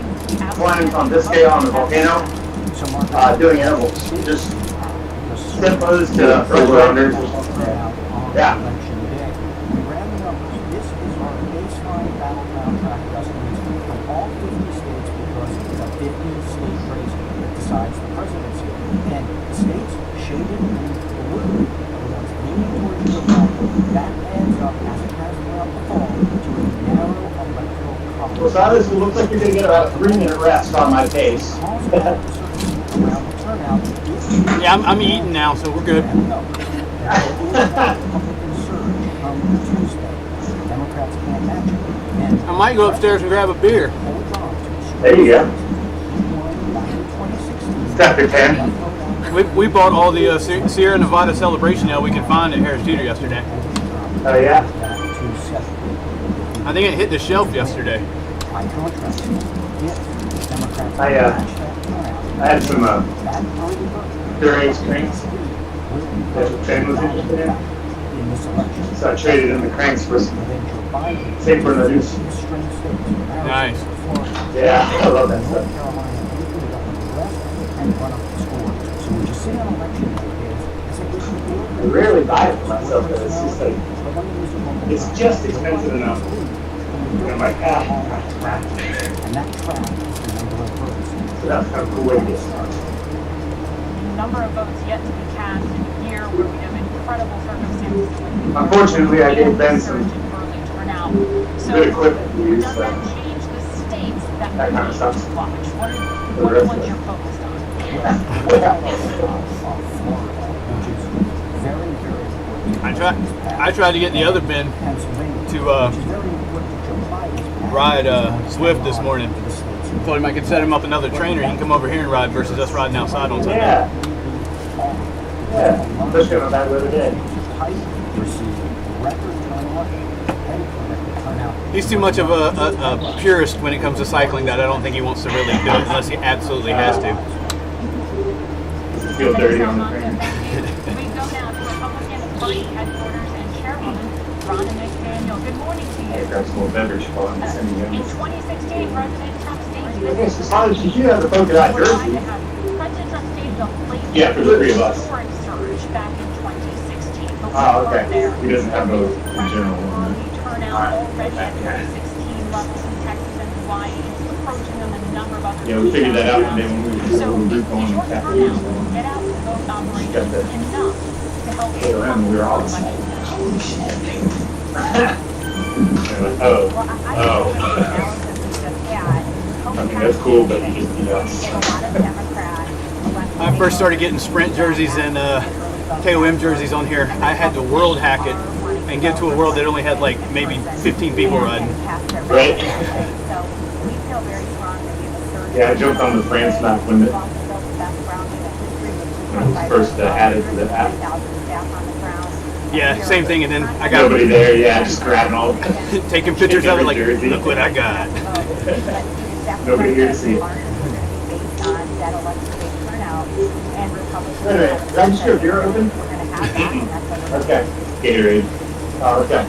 climbing on this scale on the volcano, doing intervals. Just tempos to first rounders. Yeah. This is our baseline battleground track estimates from all 50 states because it's a 50-state race that decides the presidency. And the states shaded in blue, the ones leaning towards the Republican, that adds up, as it has throughout the fall, to a narrow electoral college. Well, Silas, it looks like you're going to get about a 3-minute rest on my pace. Around the turnout is Yeah, I'm eating now, so we're good. I might go upstairs and grab a beer. There you go. It's after 10. We bought all the Sierra Nevada Celebration ale we could find at Harris Teeter yesterday. Oh, yeah. I think it hit the shelf yesterday. I had some Durace cranks that Ben was interested in. So I traded in the cranks for some St. Bernardus. Nice. Yeah, I love that stuff. I rarely buy it for myself, but it's just like, it's just expensive enough. And I'm like, ah. So that's kind of a cool way to get started. Number of votes yet to be cast in a year where we have incredible circumstances. Unfortunately, I gave Ben some Surge in early turnout. So good equipment to use, does so that change the states that that kind of stuff. watch? What are The the rest ones of it. you're focused on? I tried to get the other Ben to ride Zwift this morning. Told him I could set him up another trainer. He can come over here and ride versus us riding outside on Sunday. Yeah. Yeah, especially on a bad weather day. He's too much of a purist when it comes to cycling that I don't think he wants to really do it unless he absolutely has to. Feel dirty on the train. We go now to Republican Party headquarters and Chairwoman Ronna McDaniel. Good morning to I you. grabbed some more beverage while I'm sending In you. 2016, President Trump staged Okay, so Silas, did you have the polka dot jersey? latest Yeah, for the three of us. historic surge back in 2016. But we Oh, okay. weren't there. He doesn't have those in general. Early turnout already at 2016 levels in Texas and Hawaii. It's approaching them in a number of other Yeah, we figured that out one day when we were So doing is going your to Cafe. turnout, get out to vote operations enough to help KOM, we were all election? Oh, Well, I oh. think the analysis we just had, I mean, that's cool, but you just beat us. and a lot of Democrats elected I first started getting sprint jerseys and KOM jerseys on here. I had to world hack it and get to a world that only had like maybe 15 people riding. Right. So we feel very strong that we have a surge. Yeah, I jumped on the France map when it was first added to the app. Yeah, same thing. And then I Nobody got there, yeah, just grabbing all. taking pictures of it like, Jersey. look what I got. Nobody here to see it. Wait a minute, did I just hear beer open? Okay, Gatorade. Oh, okay.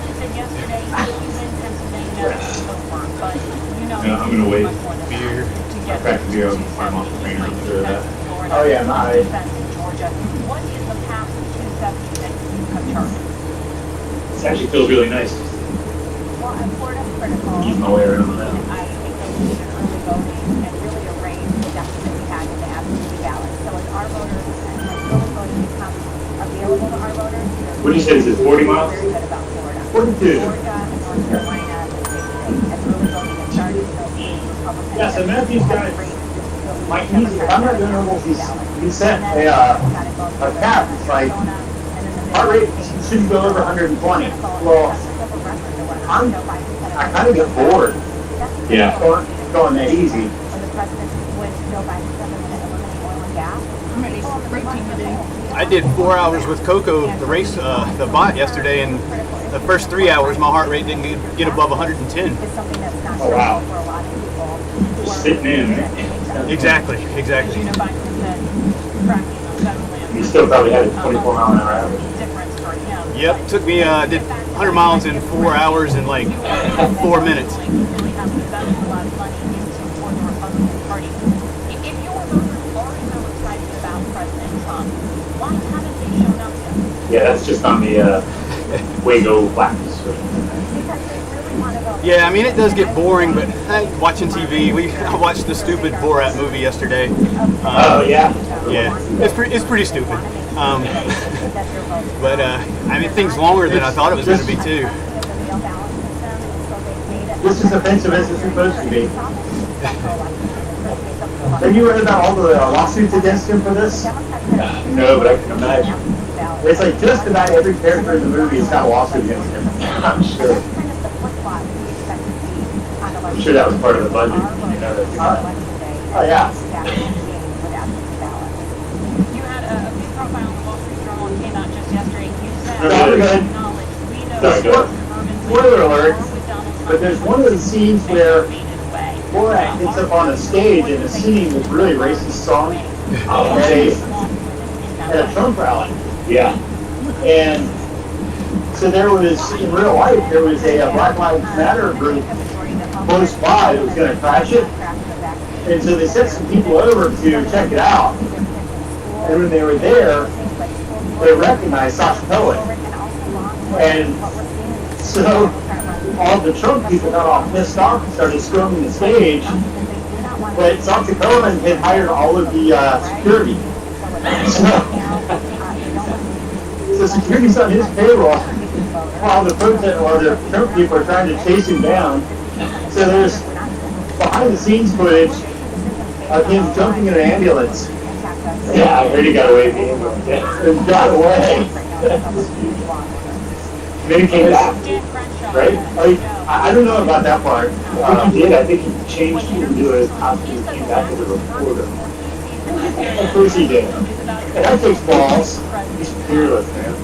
No, I'm gonna wait. Beer. I'll crack the beer open, I'm off the trainer after that. Oh, yeah, my- What is the path to 270 that you have charted? This actually feels really nice. Well, I'm Florida critical. Ease my way around that. I think that we should early voting and really erase the deficit we had in the absentee ballot. So as our voters and as early voting becomes available to our voters, What do you say, is it 40 miles? very good about Florida. 42. Georgia and North Carolina, as early voting has started, so the Republicans. Yeah, so Matthew's got it. Mike, I'm not doing almost, he sent a cap, it's like, heart rate shouldn't go over 120. Well, I kind of get bored. Yeah. Going that easy. When the president would Joe Biden said they're going to eliminate oil and gas. I'm ready for protein today. I did 4 hours with CoCo, the race, the bot yesterday, and the first 3 hours my heart rate didn't get above 110. Is something that's not Oh, wow. for a lot of people. Just sitting in, right? Exactly. You know, Biden said tracking on federal land. You still probably had a 24-mile-an-hour average. Difference for him. Yep, took me, did 100 miles in 4 hours and like 4 minutes. Really have invested a lot of money into for the Republican Party. If your voters are so excited about President Trump, why haven't they shown up yet? Yeah, that's just on the Wago Blacks. Because they really want to vote. Yeah, I mean, it does get boring, but watching TV, I watched the stupid Borat movie yesterday. Oh, yeah. Yeah, it's pretty stupid. But I mean, thing's longer than I thought it was going to be too. Just as offensive as it's supposed to be. Have you read about all the lawsuits against him for this? No, but I can imagine. It's like just about every character in the movie has got a lawsuit against him. I'm sure. I'm sure that was part of the budget. You know, oh, yeah. You had a big profile in the Wall Street Journal and came out just yesterday. You said, Sorry, go ahead. knowledge, we know Sorry, go ahead. Spoiler alert, but there's one of the scenes where Borat gets up on a stage and is singing this really racist song at a Trump rally. Yeah. And so there was, in real life, there was a Black Lives Matter group close by that was going to crash it. And so they sent some people over to check it out. And when they were there, they recognized Sacha Cohen. And so all the Trump people got all pissed off and started storming the stage. But Sacha Cohen had hired all of the security. So security's on his payroll while the Trump people are trying to chase him down. So there's behind the scenes footage of him jumping in an ambulance. Yeah, I heard he got away with the ambulance. Yeah. Got away. Then he came back, right? I don't know about that part. I think he did. I think he changed into a costume and came back as a reporter. Of course he did. And that takes balls. He's fearless, man.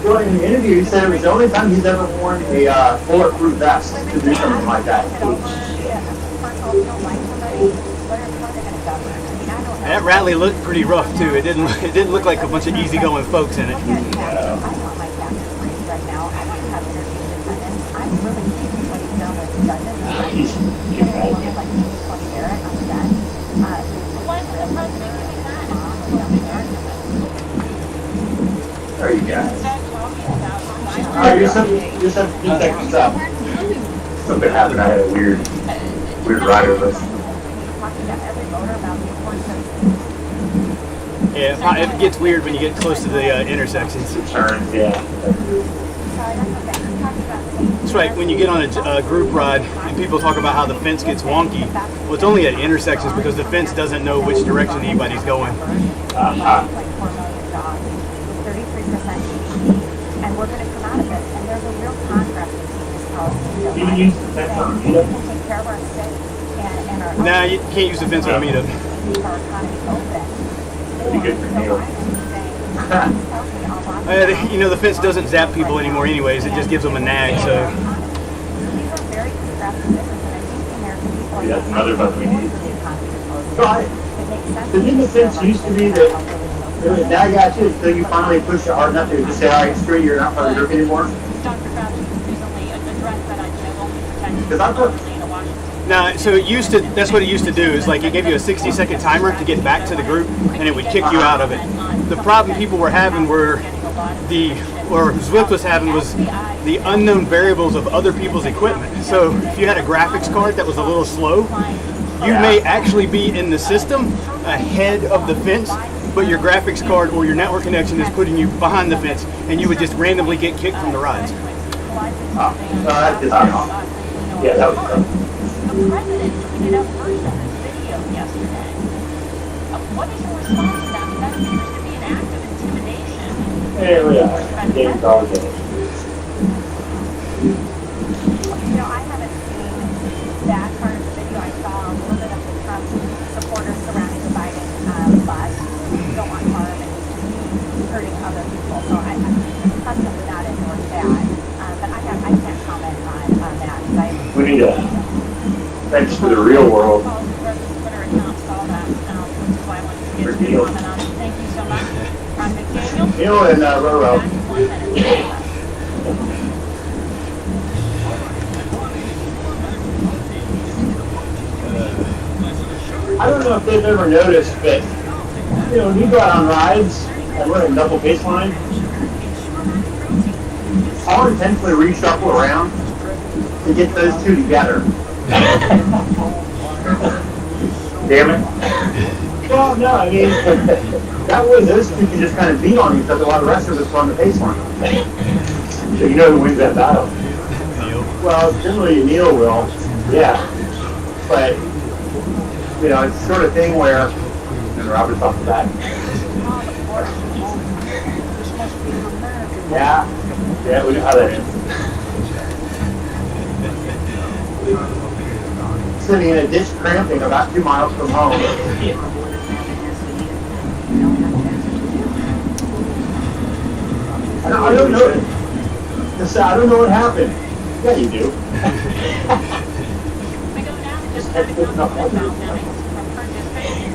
Well, in the interview, he said it was the only time he's ever worn a bulletproof vest to do something like that. That rally looked pretty rough too. It didn't look like a bunch of easygoing folks in it. There you go. All right, you're 17 seconds up. Something happened. I had a weird rider list. Talking to every voter about the importance of Yeah, it gets weird when you get close to the intersections. Turns, yeah. That's right. When you get on a group ride and people talk about how the fence gets wonky, well, it's only at intersections because the fence doesn't know which direction anybody's going. 33% and we're going to come out of this, and there's a real contrast between this policy. You can use the fence on a meetup? We can take care of our state and our Nah, you can't use the fence on a meetup. keep our economy open. That'd be good for Neil. The fence doesn't zap people anymore anyways. It just gives them a nag, so... These are very progressive businesses, and I think the American people are Yeah, that's another button we need. Right. The thing with fence used to be that it was nag at you until you finally push it hard enough to just say, all right, screw you, you're not part of the group anymore. Dr. Fauci recently addressed that idea of only protecting Because I've heard, in Washington. Nah, so that's what it used to do, is like it gave you a 60-second timer to get back to the group, and it would kick you out of it. The problem people were having Zwift was having was the unknown variables of other people's equipment. So if you had a graphics card that was a little slow, you may actually be in the system ahead of the fence, but your graphics card or your network connection is putting you behind the fence, and you would just randomly get kicked from the rides. that just Yeah, that was tough. The president tweeted a version of this video yesterday. What is your response to that? That appears to be an act of intimidation. There we are. Game call game. I haven't seen that part of the video. I saw a little bit of the Trump supporters surrounding the Biden bus. Don't want harm and hurting other people. So I'm personally not endorse that. But I can't comment on that. We need a fence for the real world. Twitter account saw that, which is why I wanted to get For your Neil. comment on it. Thank you so much. Ron McDaniel. Neil and Roro. 1 minute. I don't know if they've ever noticed, but when you go out on rides and we're in a double baseline, I'll intentionally reshuffle around to get those two together. Damn it. Well, no, I mean, that way those two can just kind of beat on each other while the rest of us are on the baseline. So you know who wins that battle. Well, generally Neil will, yeah. But, it's the sort of thing where, And Robert's off the back. yeah, we know how that ends. Sitting in a ditch cramping about 2 miles from home. I don't know. I don't know what happened. Yeah, you do. We go now to just kind of from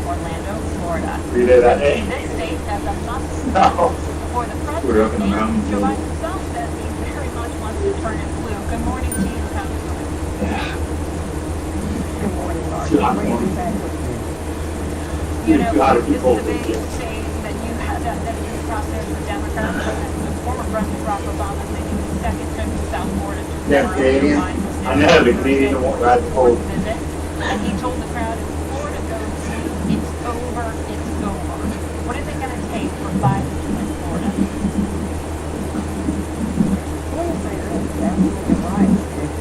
Orlando, Florida. Were you there that day? This state has a must No. for the president. We were up in the mountains. Joe Biden himself says he very much wants to turn it blue. Good morning to you, Congressman. Too hot for me. You know, Too hot to this be cold. debate saying that you had that you crossed there as a Democrat, and former President Barack Obama saying he was second trip to South Florida to Yeah, Canadian. I know, the Canadian won't ride the cold. visit, and he told the crowd, if Florida goes blue, it's over, it's over. What is it going to take for Biden to win Florida?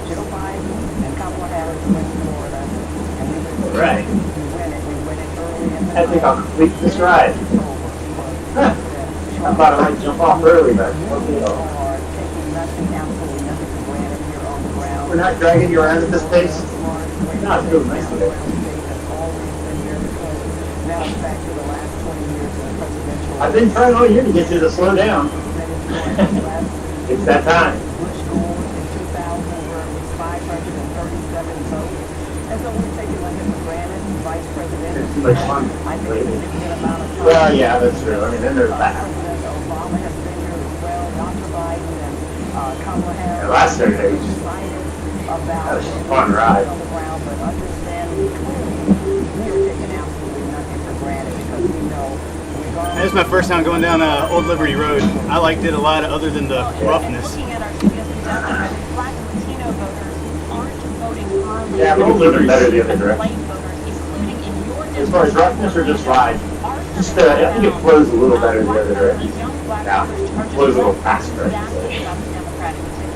Joe Biden and Kamala Harris win Florida, and we win Right. it early in the I think I'll complete this ride. Huh. I thought I might jump off early, but okay. taking nothing, absolutely nothing for granted here on the ground. We're not dragging you around at this pace. No, it's really nice today. Now it's back to the last 20 years of the presidential. I've been trying all year to get you to slow down. It's that time. Bush scored in 2000 where it was 537 votes. And so we're taking like for granted, vice president. It's too much fun. I think it's a significant amount of time. Well, yeah, that's true. I mean, then there's that. President Obama has been here as well, Dr. Biden and Kamala Harris. Yeah, last Saturday was just- Excited about That was a fun ride. on the ground, but understand clearly we are taking absolutely nothing for granted because we know we're This is my first time going down Old Liberty Road. I liked it a lot other than the roughness. Looking at our CSPW, Black and Latino voters aren't voting early. Yeah, but a little bit better the other direction. Late voters, including in your As far as roughness or just ride? Just, I think it flows a little better the other direction. Yeah, it flows a little faster.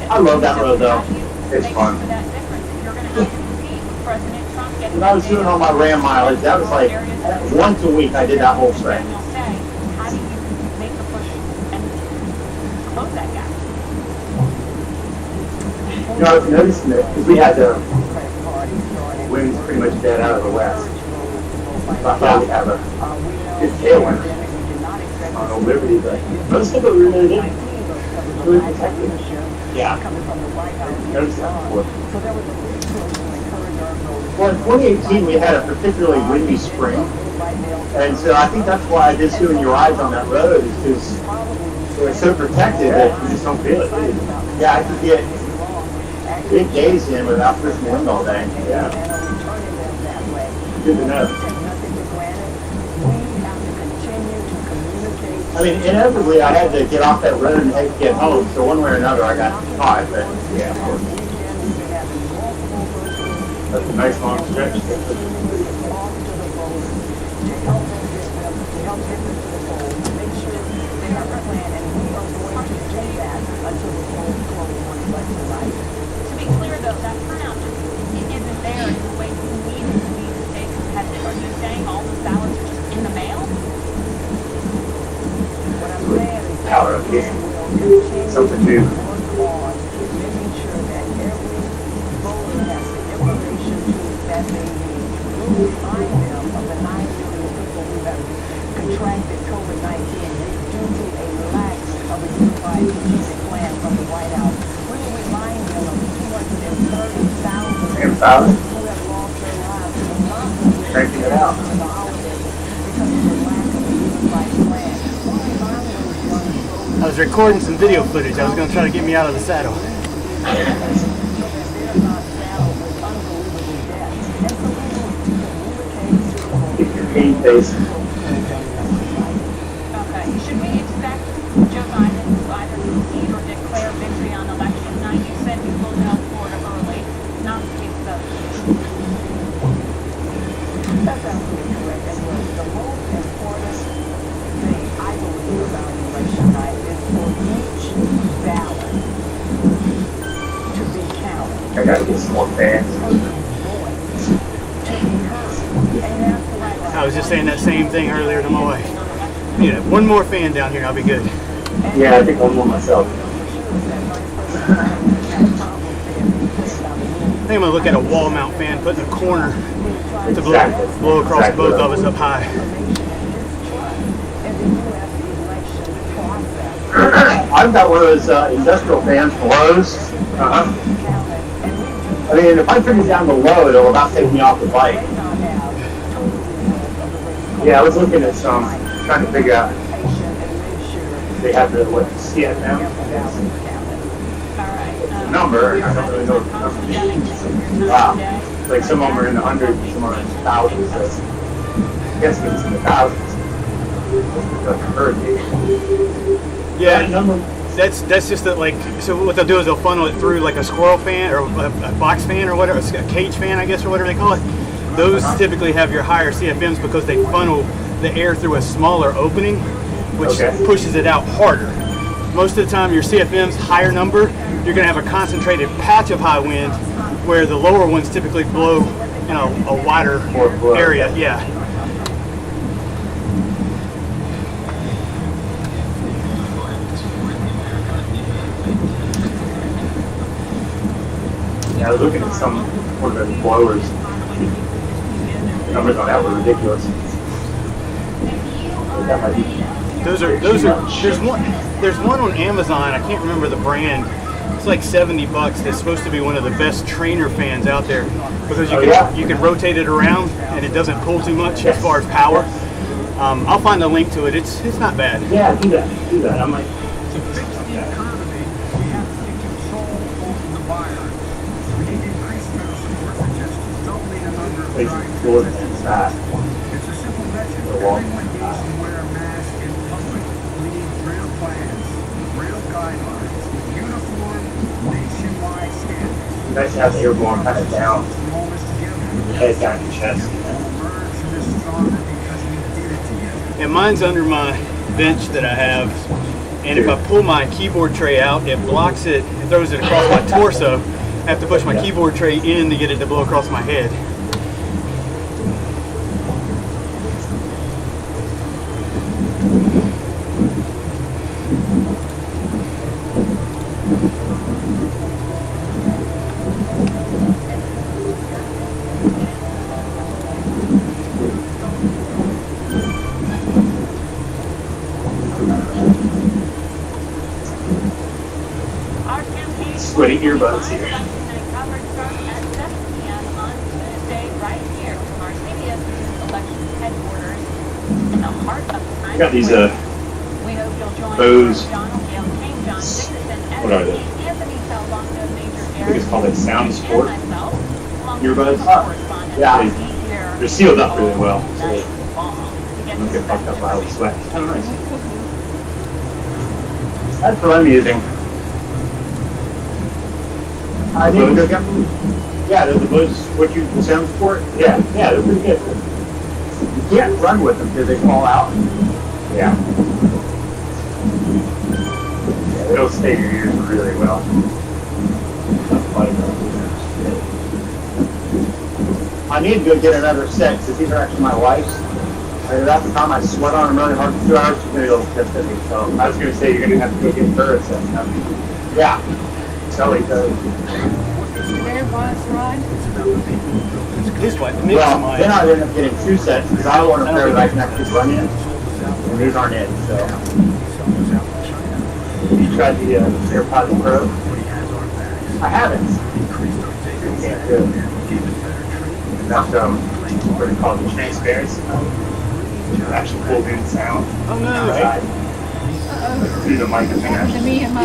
I love that road though. It's fun. When I was doing all my Ram mileage, that was like once a week I did that whole stretch. How do you make the push and close that gap? You know, I was noticing that because we had the winds pretty much dead out of the west. So I thought we'd have a good tailwind on Old Liberty, but most of it really didn't. Really protected. Yeah. Noticed that before. Well, in 2018 we had a particularly windy spring, and so I think that's why just doing your rides on that road is because it's so protected that you just don't feel it. Yeah, I could get big days in without pushing wind all day. Yeah. Good to know. I mean, inevitably I had to get off that road and get home, so one way or another I got caught, but yeah, of course. That's a nice long stretch. To be clear though, that turnout just isn't there in the way you need it to be to stay competitive. Are you saying all the ballots are just in the mail? Power of it. Something new. Contracted COVID-19 due to a lack of a unified strategic plan from the White House. We will remind them of 230,000 who have lost their lives and not Cranking it out. because of the lack of a unified plan. I was recording some video footage. I was going to try to get me out of the saddle. Keep your cane face. Okay. Should we expect Joe Biden to either concede or declare victory on election night? You said he pulled out Florida early. Not the case though. That's absolutely correct. And the most important thing I believe about election night is for each ballot to be counted. I gotta get some more fans. I was just saying that same thing earlier to my wife. You know, one more fan down here and I'll be good. Yeah, I think one more myself. I think I'm going to look at a wall mount fan put in a corner to blow across both of us up high. I've got one of those industrial fans from Lowe's. I mean, if I turn it down to low, it'll about take me off the bike. Yeah, I was looking at some, trying to figure out. They have the what CFM number. I don't really know what the number is. Wow, like some of them are in the hundreds, some are in the thousands. So I guess it's in the thousands. Like a hurricane. Yeah, that's just that, like, so what they'll do is they'll funnel it through like a squirrel fan or a box fan or whatever, a cage fan, I guess, or whatever they call it. Those typically have your higher CFMs because they funnel the air through a smaller opening, which pushes it out harder. Most of the time, your CFM's higher number, you're going to have a concentrated patch of high wind, where the lower ones typically blow in a wider area. Yeah. Yeah, I was looking at some one of the blowers. The numbers on that were ridiculous. There's one on Amazon, I can't remember the brand. It's like $70. It's supposed to be one of the best trainer fans out there because you can rotate it around and it doesn't pull too much as far as power. I'll find a link to it. It's not bad. Yeah, do that. I might. nice to have the airborne kind of down, your head down your chest. And mine's under my bench that I have, and if I pull my keyboard tray out, it blocks it and throws it across my torso. I have to push my keyboard tray in to get it to blow across my head. Our campaign Sweaty earbuds here. coverage starts at 7 p.m. on Tuesday, right here from our CBS News election headquarters in the heart of Times Got these, Square. We hope you'll join Bose. Donald Gale King, John Dickerson, What are they? Anthony Salvanto, Major I think it's called like Sound Sport and myself, along with earbuds. correspondent Yeah. Steve here. They're sealed up really well, so they To get don't get fucked up by all the sweat. Kind of nice. That's what I'm using. I think they're good. Yeah, they're the Bose, what you, Sound Sport? Yeah, they're pretty good. You can't run with them because they fall out. Yeah. Yeah, it'll stay in your ears really well. I need to go get another set because these are actually my wife's. And that's the time I sweat on them really hard for 2 hours. She's going to go pissed at me. So I was gonna say you're gonna have to go get her a set. yeah, Sully does. Their boss Rod. His wife, the mix Well, mine. then I ended up getting 2 sets because I want a pair that I can actually run in. And these aren't in, so. You tried the AirPods Pro? I haven't. Yeah, good. That's what they call the transparency. Actually pulled in sound. Oh no! Outside. Through the microphone. Happened to me and my,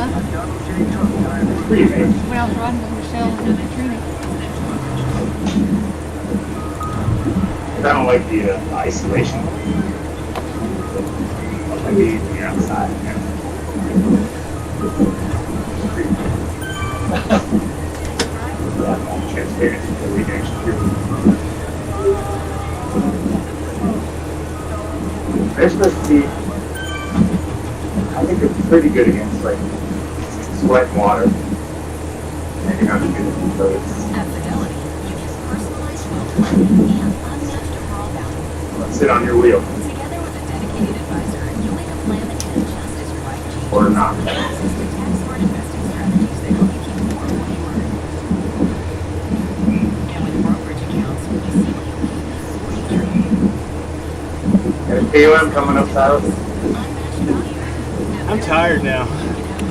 Pretty amazing. when I was riding with Michelle and Katrina. I don't like the isolation. I mean, when you're outside. Yeah, transparency for the reaction. They're supposed to be, I think they're pretty good against like sweat and water. Maybe not as good as those. At Fidelity, you get personalized wealth planning and unmatched overall value. Let's sit on your wheel. Together with a dedicated advisor, you'll make a plan that can adjust as your life changes. Or not. Access to tax-smart investing strategies that help you keep more of what you earn. And with brokerage accounts, you see what you'll keep before you trade. Got a KOM coming up, Tyler. Unmatched value. I'm tired now.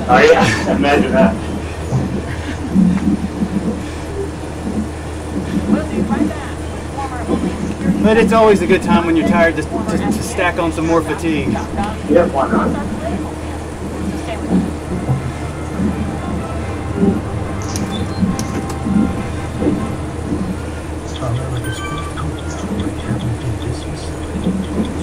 Oh yeah, imagine that. We'll be right back with former Homeland Security But it's always a good time when you're tired to stack on some more fatigue. Yeah, why not? So stay with us. America's first company to do business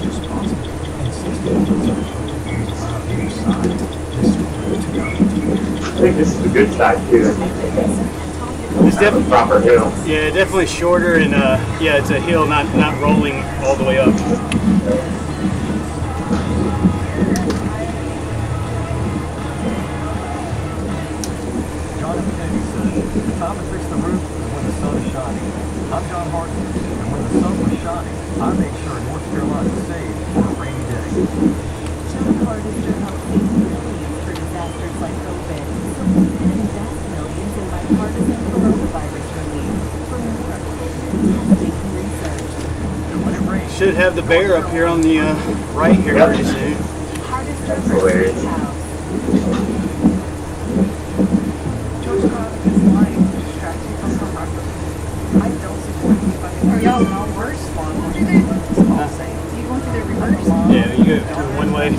as possible. And 60 allowed either side to go. I think this is the good side too. It's Have a proper hill. Yeah, definitely shorter and yeah, it's a hill, not rolling all the way up. John F. Kennedy said, "Time to fix the roof is when the sun is shining." I'm John Hartman, and when the sun was shining, I made sure North Carolina saved for a rainy day. John Hardister helps save millions for disasters like COVID. So we can invest millions in bipartisan coronavirus relief. For more, testing and research. And when it rains, Should have the bear up here on the right here pretty soon. Hardister That's hilarious. House. George Carlin is lying to distract you from the record. I don't support anybody. Are y'all in reverse? What do they do? You going through the reverse? Yeah, you go through one way,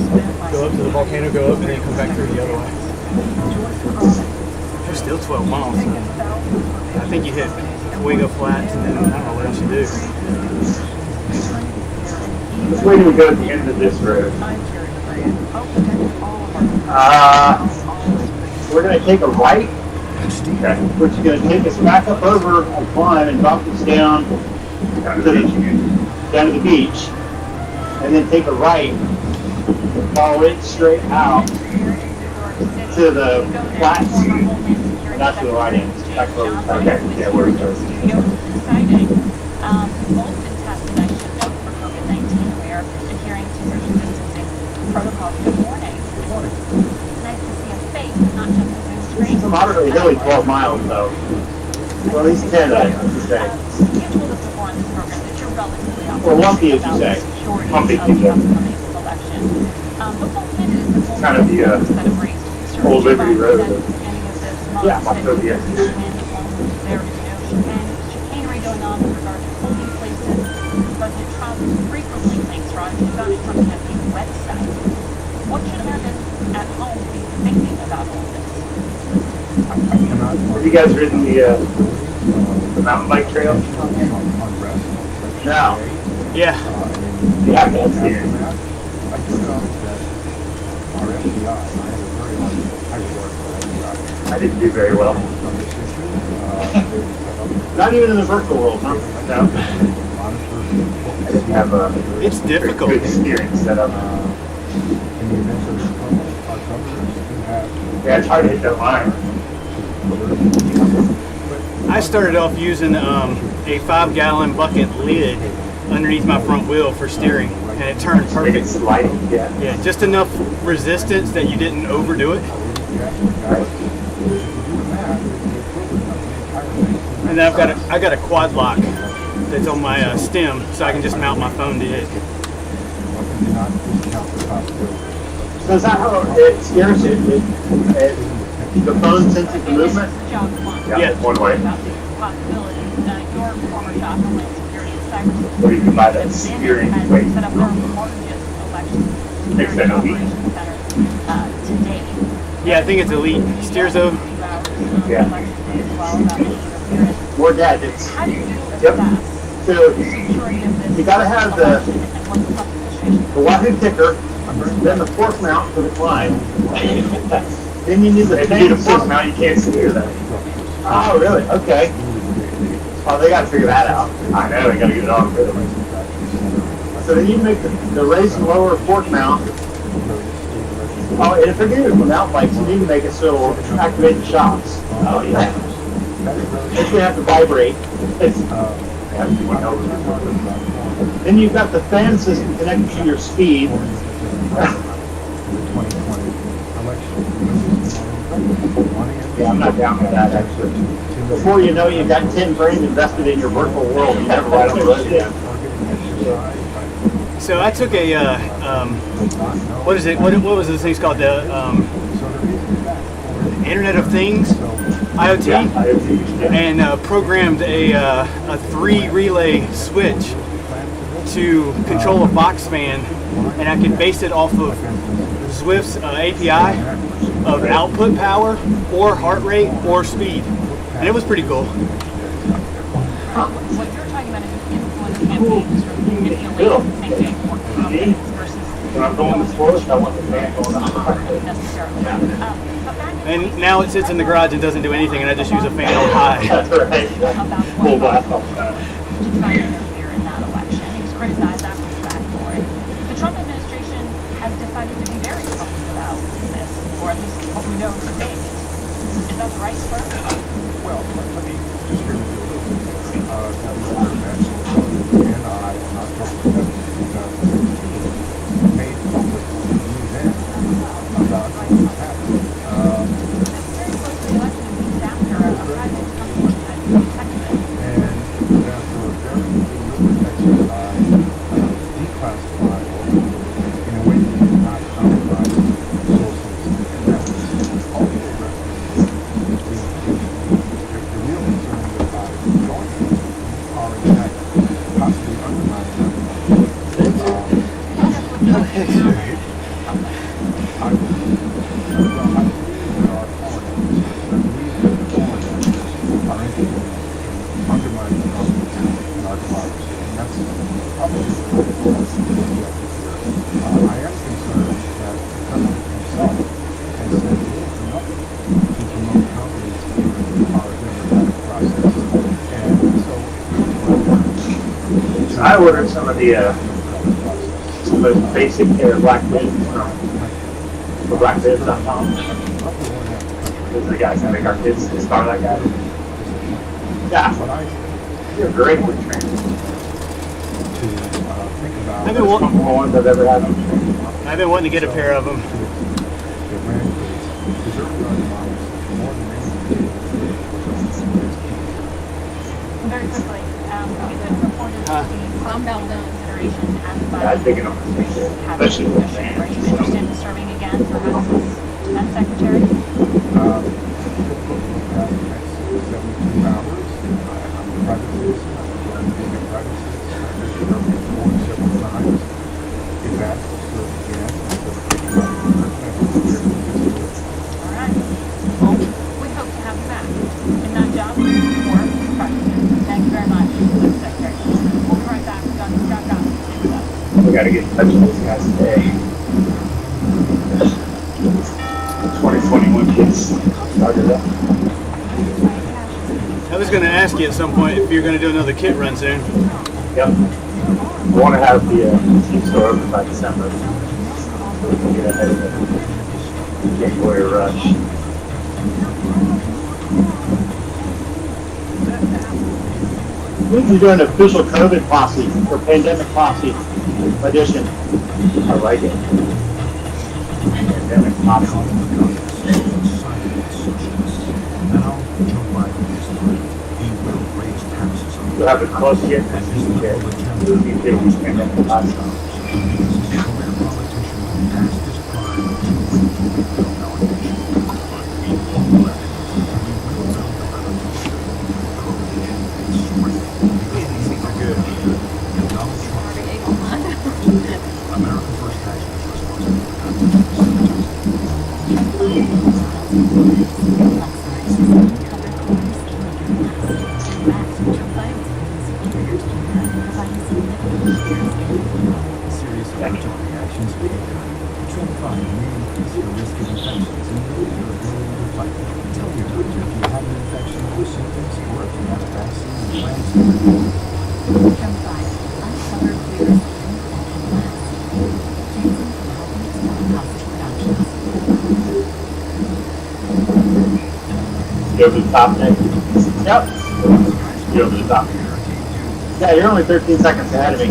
go up to the volcano, go up, and then come back through the other way. There's still 12 miles. I think you hit Fuego Flats, and then I don't know what else you do. Which way do we go at the end of this road? We're going to take a right Okay. which is going to take us back up over a climb and drop us down to the beach, and then take a right, follow it straight out to the flats, and that's where the right ends. Back where we started. Okay. Yeah, where it goes. Exciting. Both been tested, I should note, for COVID-19. We are adhering to social distancing protocols. Good morning. Good morning. Nice to see a face, not just a Zoom screen. It's moderately hilly, 12 miles though. Well, at least 10, I would say. You told us before on this program that you're relatively optimistic Or lumpy, as you about say. the security Lumpy, of the yeah. upcoming election. The full candidate is the Kind of the, that have raised concern. Old Liberty Road. Any of this Yeah, month, yeah. there is no chicanery going on with regard to polling places. President Trump frequently links Donald Trump campaign website. What should Americans at home be thinking about all this? Have you guys ridden the mountain bike trail? Now, Yeah. Yeah, that's here. I didn't do very well. not even in the virtual world, huh? No. I didn't have a It's difficult. good steering setup. Yeah, it's hard to hit that line. I started off using a 5-gallon bucket lid underneath my front wheel for steering, and it turned Make it perfect. sliding, yeah. Yeah, just enough resistance that you didn't overdo it. And then I got a quad lock that's on my stem, so I can just mount my phone to it. So is that how it steers it? The phone senses the movement? Yeah. One way. About the possibilities. Your former job, Homeland Security and Cybersecurity. Or you can buy that steering has weight. set up one of the largest election Makes security that elite. operations centers today. Yeah, I think it's elite. Steers over. Yeah. More gadgets. How do you Yep. assess So the security of this you gotta have the election and what's the concentration? Wahoo ticker, then the fork mount for the climb. Then you need the If you fan need a fork mount, you can't steer that. Oh, really? Okay. Oh, they gotta figure that out. I know, they gotta get it on rhythm. So then you make the raise and lower fork mount. Oh, and if they're doing it from mountain bikes, you need to make it so it'll activate the shocks. Oh, yeah. It's gonna have to vibrate. It's, then you've got the fan system connected to your speed. Yeah, I'm not down with that actually. Before you know, you've got 10 grand invested in your virtual world. You never ride on the road again. So I took a what is it? What was this thing called? The Internet of Things, IoT, and programmed a 3-relay switch to control a box fan, and I could base it off of Zwift's API of output power or heart rate or speed, and it was pretty cool. What you're talking about is influence campaigns or manipulating thinking for confidence versus When I'm going the slowest, I want the fan going up. necessarily. But back And now it sits in the garage and doesn't do anything, and I just use a fan on high. That's right. about Full what blast off the bat. to try to interfere in that election. He was criticized after the fact for it. The Trump administration has decided to be very public about this, or at least what we know to date. Is that the right spur? Well, let me just hear with you a little bit. And I am not talking about made public news then about what was happening. Very close to the election and weeks after a private company had detected it. And after a very deliberate exercise, declassified in a way that did not compromise sources and methods. All the rest of the real concern that I join are in fact possibly undermining them. I believe that our foreigners, I believe that the foreigners are interested in undermining the Constitution and our democracy, and that's probably the objective here. I am concerned that the President himself has said little to nothing to promote confidence in I ordered some of the basic black bibs from blackbibs.com. Those are the guys that make our kids the Starlight guys. Yeah, you're great with training. I've been wanting, Comfortable ones I've ever had. I've been wanting to get a pair of them. Very quickly, it was reported that the Clownbell consideration asked by Yeah, I'd take it on. Especially with Are you interested in serving again for House and Secretary? All right. Well, we hope to have you back in that job or president. Thank you very much, Mr. Secretary. We'll be right back. We've got Scott Gossett to do that. We gotta get in touch with those guys today. 2021 kids started up. I was going to ask you at some point if you're going to do another kit run soon. Yep. I want to have the team store open by December. So we can get ahead of the January rush. We can do an official COVID posse or pandemic posse edition. I like it. Pandemic posse. We'll have a close yet. We'll be taking pandemic posse. Go to the top next. Yep. Go to the top. Yeah, you're only 13 seconds ahead of me.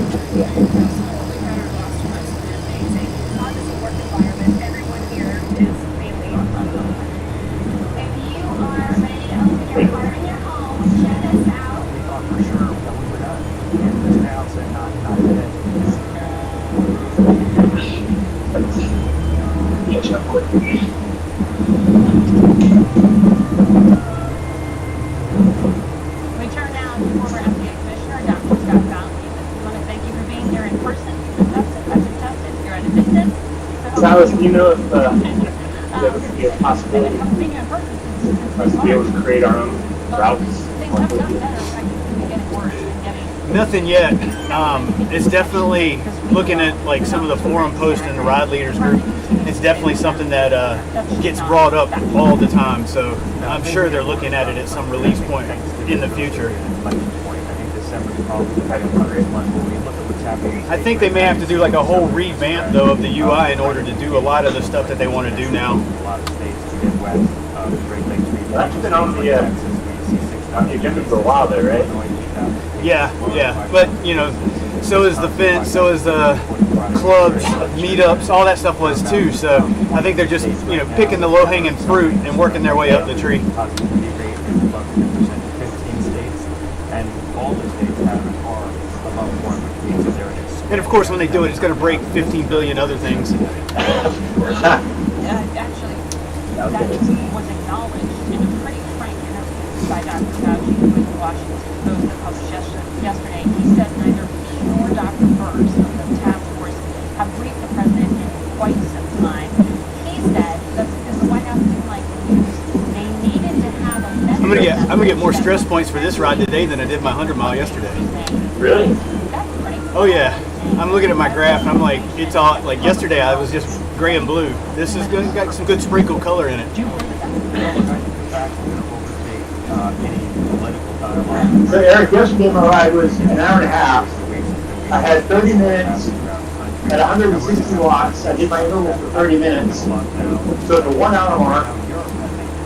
Catch up quick. We turn now to former FDA Commissioner Dr. Scott Gossett. We want to thank you for being here in person. Tested. You're at a distance. Silas, do you know if there would be a possibility for us to be able to create our own routes? Things have gotten better. I think we're getting worse and getting. Nothing yet. It's definitely looking at like some of the forum posts in the Ride Leaders group. It's definitely something that gets brought up all the time. So I'm sure they're looking at it at some release point in the future. I think they may have to do like a whole revamp though of the UI in order to do a lot of the stuff that they want to do now. That's been on the agenda for a while there, right? Yeah. But you know, so is the fence, so is the clubs, meetups, all that stuff was too. So I think they're just picking the low-hanging fruit and working their way up the tree. And of course, when they do it, it's going to break 15 billion other things. Actually, that was acknowledged in a pretty frank interview by Dr. Fauci with the Washington Post that published yesterday. He said neither he nor Dr. Burns of the task force have briefed the president in quite some time. He said that because the White House didn't like the news, they needed to have a message. I'm gonna get more stress points for this ride today than I did my 100-mile yesterday. Really? That's pretty cool. Oh yeah. I'm looking at my graph and I'm like, it's all like yesterday I was just gray and blue. This is good, got some good sprinkle color in it. So Eric, yesterday my ride was an hour and a half, I had 30 minutes at 160 watts. I did my interval for 30 minutes. So at the 1 hour mark,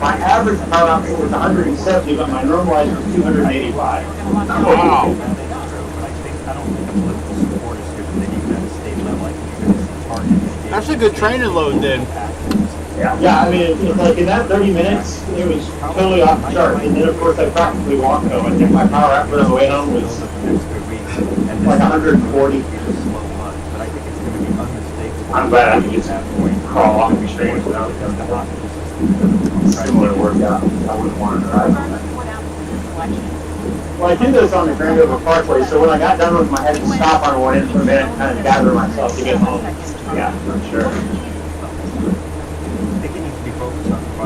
my average power output was 170, but my normalized was 285. Wow. That's a good training load then. Yeah, I mean, it's like in that 30 minutes, it was totally off the chart. And then, of course, I practically walked home. I think my power output on the way home was like 140. I'm glad I can just crawl off the train without similar workout. I wouldn't want to drive. Well, I did this on the Grand River Parkway, so when I got done with them, I had to stop on one end for a minute and kind of gather myself to get home. Yeah, I'm sure.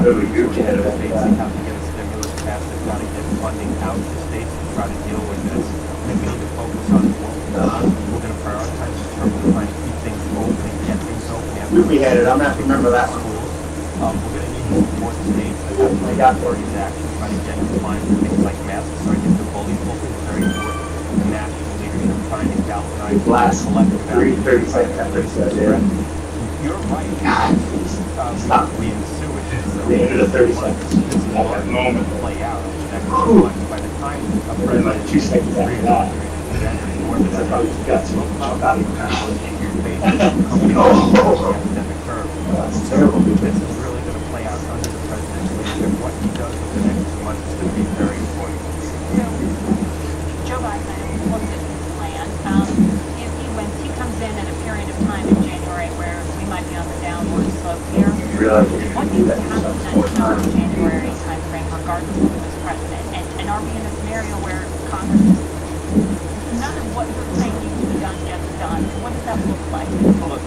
Really good kid. States have to get a stimulus passed. They've got to get funding out to states to try to deal with this. And we need to focus on we're going to prioritize in terms of trying to keep things open and get things open. We had it. I'm going to have to remember that one. We're going to need to support states that have authorities action trying to get compliance with things like masks. So I think the bully book is very important. The national leadership trying to galvanize collective action. 30 seconds after that. You're right. Stop. We ensue it. The end of the 30 seconds. At that moment. Play out. By the time a And like 2 seconds after that. that's I probably got to jump out of the house. That's terrible. This is really going to play out under the president's leadership. What he does over the next 2 months is going to be very important. Joe Biden looked at his plan. When he comes in at a period of time in January where we might be on the downward slope here, what needs to happen in that January timeframe, regardless of who is president? And are we in a scenario where Congress, none of what you're saying needs to be done gets done? What does that look like? Well, look,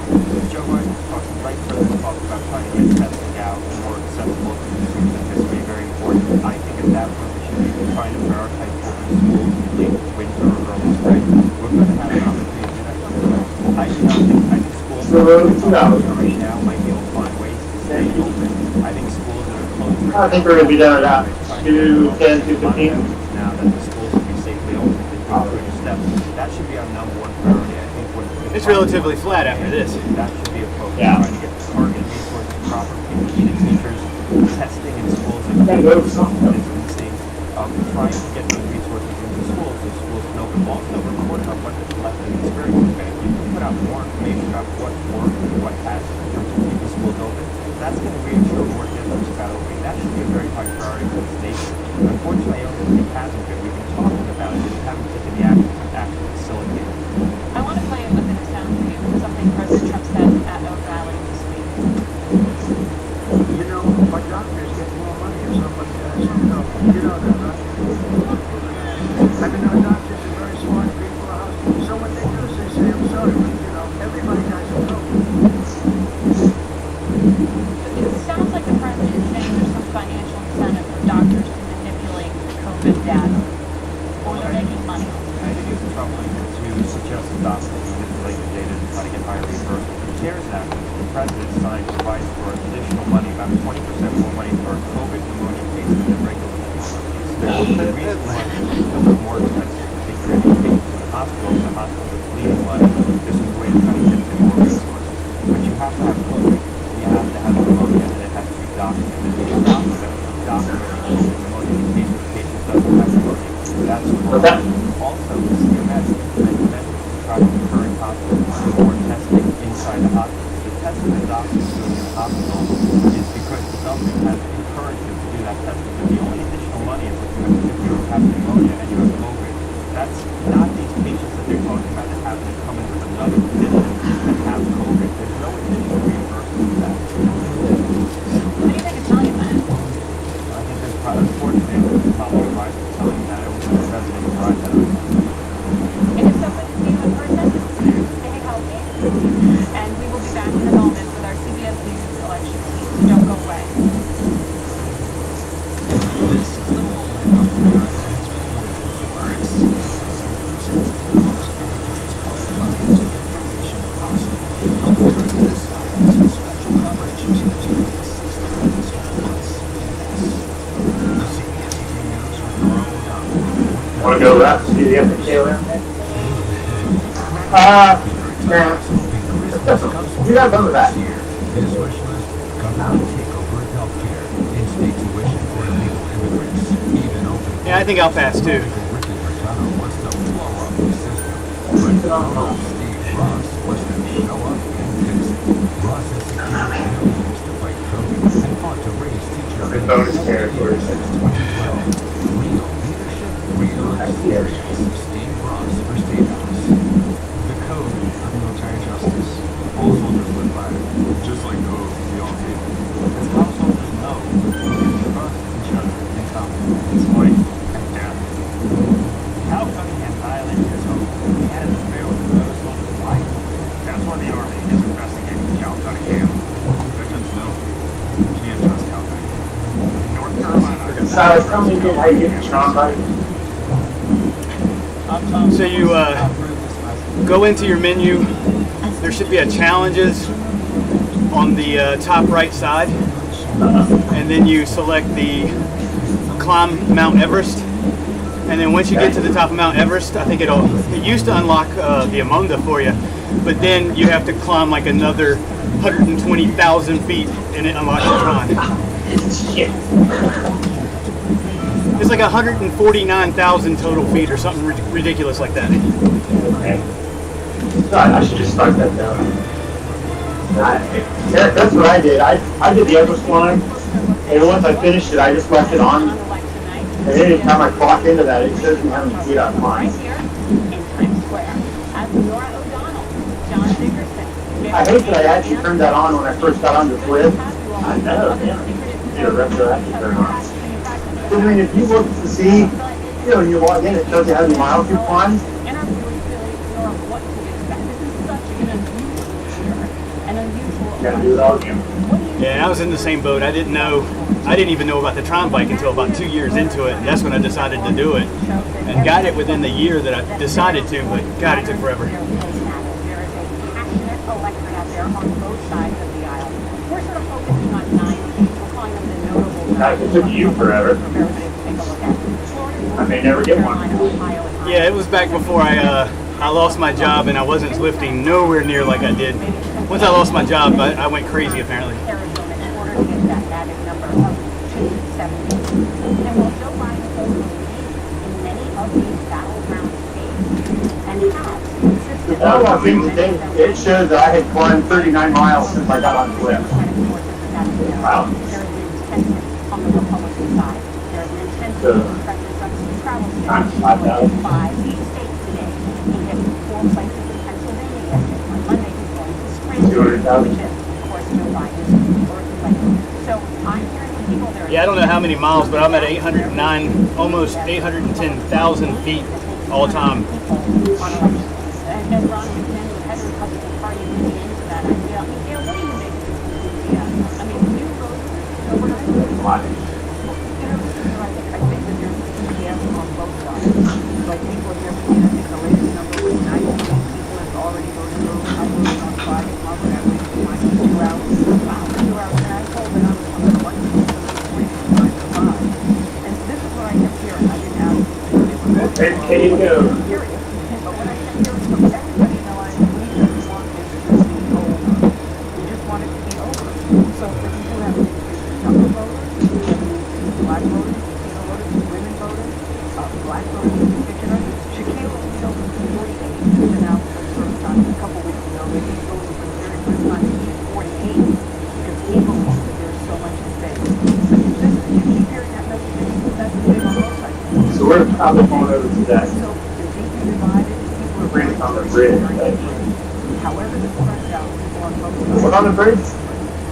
Joe Biden talked, like President talked about trying to get testing out more accessible to consumers, and this will be very important. I think at that point we should be trying to prioritize open schools in late winter or early spring. We're going to have an opportunity to do that. I think schools right now might be able to find ways to stay open. I think schools that are closed I think we're going to be done at 2:10, 2:15. now that the schools will be safely open to do further steps. That should be our number one priority. I think when It's relatively flat after this. that should be a focus. Yeah. Trying to get targeted resources, proper PPE to teachers, testing in schools and Gotta go to something. distancing. Trying to get those resources into schools so schools can open. Also, reporting on what the collective experience has been. If you can put out more information about what's worked and what hasn't in terms of keeping schools open, that's going to reassure more districts about opening. That should be a very high priority for this nation. Unfortunately, I don't think it hasn't been. We've been talking about it, just haven't taken the action to actually facilitate it. I want to play a bit of sound for you, something President Trump said at Oak Valley this week. You know, my doctors get more money if somebody has some help. You know that, right? I mean, our doctors are very smart people. So what they do is they say, I'm sorry, but, you know, everybody has a help. It sounds like the president is saying there's some financial incentive for doctors to manipulate COVID data, or they're making money. I think it's troubling to suggest that doctors manipulate the data to try to get higher reimbursement. The CARES Act, the president signed, provides for additional money, about 20% more money for COVID pneumonia cases than regular pneumonia cases. The reason why it's more expensive to take care of these patients in the hospitals are bleeding money. This is a way to try to get them more resources. But you have to have COVID, you have to have pneumonia, and it has to be documented. If you document pneumonia in case the patient doesn't have pneumonia, that's wrong. Also, you imagine to try to encourage hospitals to do more testing inside the hospital. The testing that doctors do in the hospital is because the government has encouraged them to do that testing. But the only additional money is if you have pneumonia and you have COVID. That's not these patients that they're talking about that happen to come in with another condition and have COVID. There's no additional reimbursement for that. What do you think of telling him that? I think there's unfortunately probably right for telling that. I wish the president would write that up. And if so, good to see you in person. Stay healthy. And we will be back in a moment with our CBS News election team. So don't go away. Want to go left, see the FHA around there? Yeah. You got done with that. His wish list, government takeover of healthcare, in-state tuition for illegal immigrants, even open. Yeah, I think I'll pass too. Ricky Bertano wants to blow up the system, but Steve Ross wants to show up and fix it. Ross has secured millions to fight COVID and fought to raise teacher The bonus territory. since 2012. Real leadership, real experience. Steve Ross for State House. The code of military justice. All soldiers live by it. Just like code, we all take it. As householders know, we can trust each other in common. It's life and death. How Cunningham Island is home. He had an affair with another soldier's wife. That's why the Army is investigating Cal Cunningham. Veterans know. You can't trust Cal Cunningham. North Carolina. Silas, tell me again how you get the Tron bike. So you go into your menu. There should be a challenges on the top right side, and then you select the climb Mount Everest. And then once you get to the top of Mount Everest, I think it used to unlock the Amonda for you, but then you have to climb like another 120,000 feet, and it unlocks the Tron. It's like 149,000 total feet or something ridiculous like that. Okay. God, I should just start that down. That's what I did. I did the Everest climb, and once I finished it, I just left it on. And anytime I clock into that, it says me how many feet I'm Right climbing. here in Times Square. As Nora O'Donnell, John Dickerson. I hate that I actually turned that on when I first got on the Zwift. I know, yeah. You're retroactive turn on. I mean, if you look to see, you know, when you log in, it shows you how many miles you've climbed. And our viewers really ignore what to expect. This is such an unusual year. An unusual. You gotta do it all again. Yeah, I was in the same boat. I didn't even know about the Tron bike until about 2 years into it, and that's when I decided to do it. And got it within the year that I decided to, but God, it took forever. There is a passionate electorate out there on both sides of the aisle. We're sort of focusing on 9 states. We're calling them the notable. God, it took you forever. I may never get one. Yeah, it was back before I lost my job, and I wasn't Zwifting nowhere near like I did. Once I lost my job, I went crazy apparently. Arizona in order to get that magic number of 270. And while Joe Biden holds the lead in many of these battleground states, and has consistently The one I think today, it shows that I had climbed 39 miles since I got on Zwift. Wow. There is an intention on the Republican side. There is an intention So, for President Trump to travel times to 5,000. 5 states today. He hit 4 places in Pennsylvania yesterday. On Monday, he's going to Scranton, 200,000. which is, of course, Joe Biden's birthplace. So I'm hearing from people there. Yeah, I don't know how many miles, but I'm at 809, almost 810,000 feet all time. And Ron McMahon, the head of the Republican Party, leaning into that idea. I mean, Gail, what do you make of this enthusiasm? I mean, new voters, overnight. I think that there's enthusiasm on both sides. Like people here, I think the latest number was 90 people have already voted early. I voted on Friday, Margaret, I waited for mine for 2 hours. Wow, 2 hours. And I told that I was going to watch from 9 to 5. And this is what I kept hearing. I didn't ask. There you go. Curious. But when I said here, so everybody know I we just want this to be over. We just want it to be over. So for people who have younger voters, black voters, Latino voters, women voters, black voters in particular, Shaquille O'Neal was 48. He was announced for the first time a couple weeks ago that he's voting for the very first time. He's 48 because he believes that there's so much at stake. So you keep hearing that message, and that's the big on both sides. So we're probably going over to that. So they're deeply divided. People are Bring it on the bridge. However, this turns out, people on both sides. What on the bridge?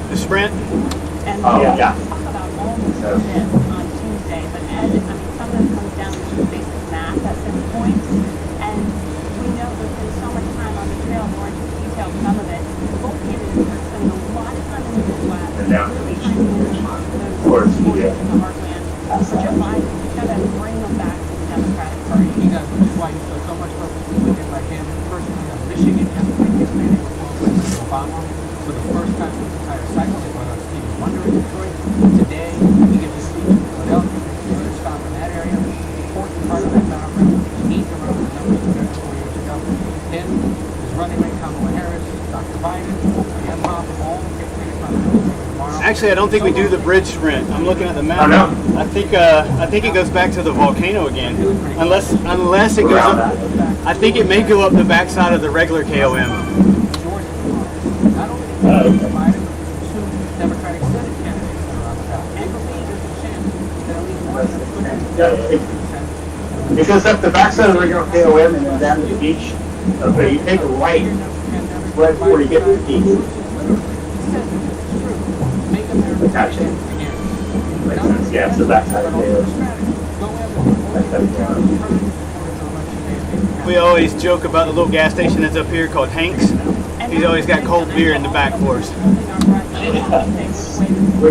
The Sprint, And Oh, we yeah. talk about all of this on Tuesday, but Ed, I mean, some of it comes down to basic math at this point, and we know there's been so much time on the trail, more into detail, some of it. Both candidates are spending a lot of time in the Midwest, And down to really the trying to win those course, votes yeah. in the heartland. For Joe Biden, he's got to bring them back to the Democratic Party. He got twice so much publicity by him personally on Michigan yesterday. His man was President Obama. For the first time in his entire cycle, they brought out Stevie Wonder in Detroit. Today, he gives a speech in Philadelphia. Makes another stop in that area. Fourth part of that battleground. Eighth around the numbers compared to 4 years ago. And Actually, I don't think we do the bridge sprint. I'm looking at the map. Oh, no? I think it goes back to the volcano again, unless it goes up. I think it may go up the backside of the regular KOM. Not only did he provide two Democratic Senate candidates that are on the ballot, and believe there's a chance that at least one of them could Yeah, it goes up the backside of the regular KOM and then down to the beach. But you take a right before you get to the beach. make America Gotcha. again. Makes sense. Yeah, it's the backside of the We always joke about the little gas station that's up here called Hank's. He's always got cold beer in the back for us. Good,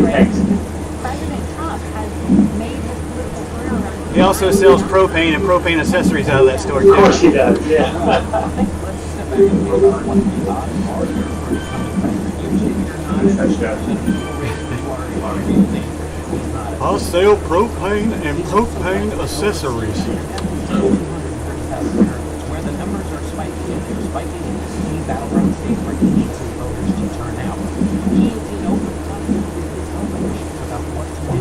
thanks. President Trump has made his political career around He also sells propane and propane accessories out of that store Of course too. he does, yeah. I'll sell propane and propane accessories. Where the numbers are spiking, and they're spiking in this key battleground state where he needs his voters to turn out. He is in open conflict with his own leadership about what to do.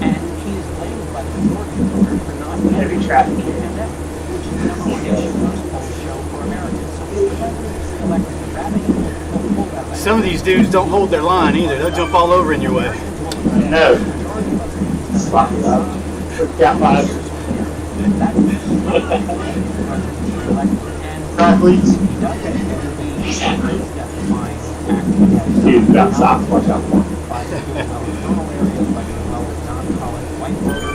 And he is blamed by the majority of voters for not Heavy traffic. the pandemic, which is the number one issue most polls show for Americans. So if the president is reelected, the rabbit will pull that back. Some of these dudes don't hold their line either. They'll jump all over in your way. No. Slap it up. Got five. Athletes. Dude, got socks. Watch out for him.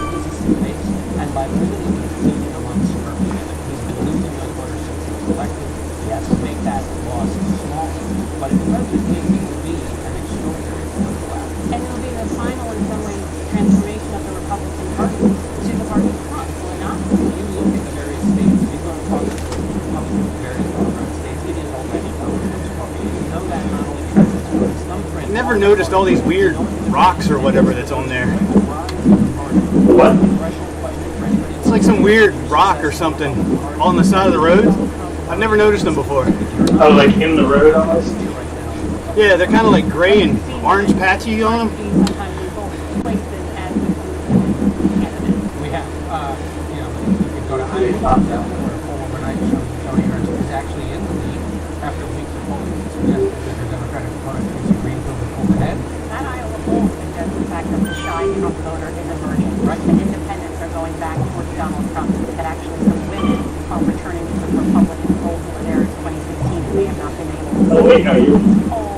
And by limiting his seating among suburbia, he's been losing those voters since he was elected. He has to make that loss small. But if the president needs to be an extraordinary political act. and it will be the final and some ways transformation of the Republican Party to the party of Trump, will it not? You look at the various states, if you're going to talk about Republican various battleground states, it is already Republican's party. You know that not only because it's going to some friends. Never noticed all these weird rocks or whatever that's on there. What? It's like some weird rock or something on the side of the road. I've never noticed them before. Oh, like in the road almost? Yeah, they're kind of like gray and orange patchy on them. Sometimes we both places as candidates. We have, you could go to Iowa, where a poll overnight shows Tony Ernst is actually in the lead after weeks of polling suggested that the Democratic opponent Casey Greenfield would pull ahead. That Iowa poll suggests the fact that the shy Trump voter is emerging. Right. The independents are going back towards Donald Trump. That actually some women are returning to the Republican polls that were there in 2016 and they have not been able to Oh, wait, no, you. poll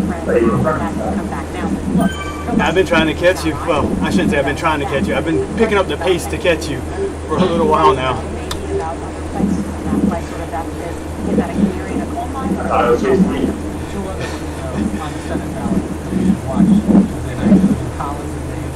friends that have come back now. Look, I've been trying to catch you. Well, I shouldn't say I've been trying to catch you. I've been picking up the pace to catch you for a little while now. maybe about other places and that place sort of is that a canary in a coal mine? I thought it was just me. Two others on the Senate ballot that you should watch Tuesday night, including Collins and Dave.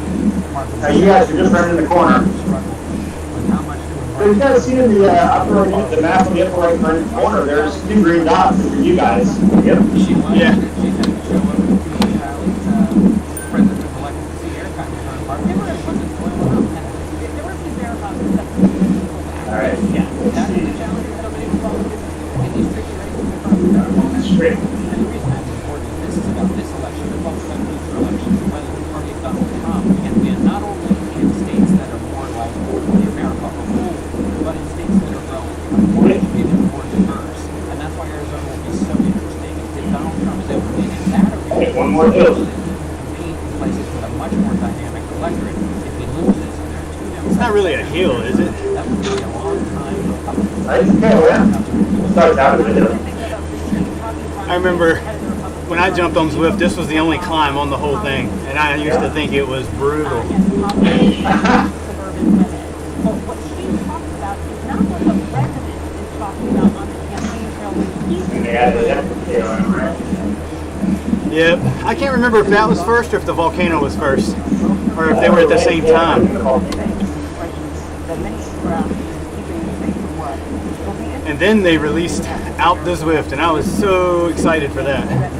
Now, you guys are just right in the corner. With how much to But you guys see in the upper right, the map on the upper right front corner, there's two green dots for you guys. Yep. she was. Yeah. She had to show up to the rallies. President was elected to see airtime return part. It wasn't going well. There were people there about the stuff that people back. All right. Yeah. That is the challenge of so many Republicans in these tricky races across the country. Straight. And the reason that's important is this is about this election, the Republican future election, whether the party of Donald Trump can win not only in states that are more like the America of a whole, but in states that are growing, more educated, more diverse. And that's why Arizona will be so interesting. If Donald Trump is able to win in that arena, Hey, one more hill. compete in places with a much more dynamic electorate. If he loses and there are two Democrats, It's not really a hill, is it? that would be a long time Republican. It's okay, yeah. Starts out with a hill. I remember when I jumped on Zwift, this was the only climb on the whole thing, and I used to think it was brutal. Suburban women. But what she talks about is not what the president is talking about on the campaign trail when he's And they added that to KOM, right? Yep. I can't remember if that was first or if the volcano was first, or if they were at the same time. And then they released Out the Zwift, and I was so excited for that.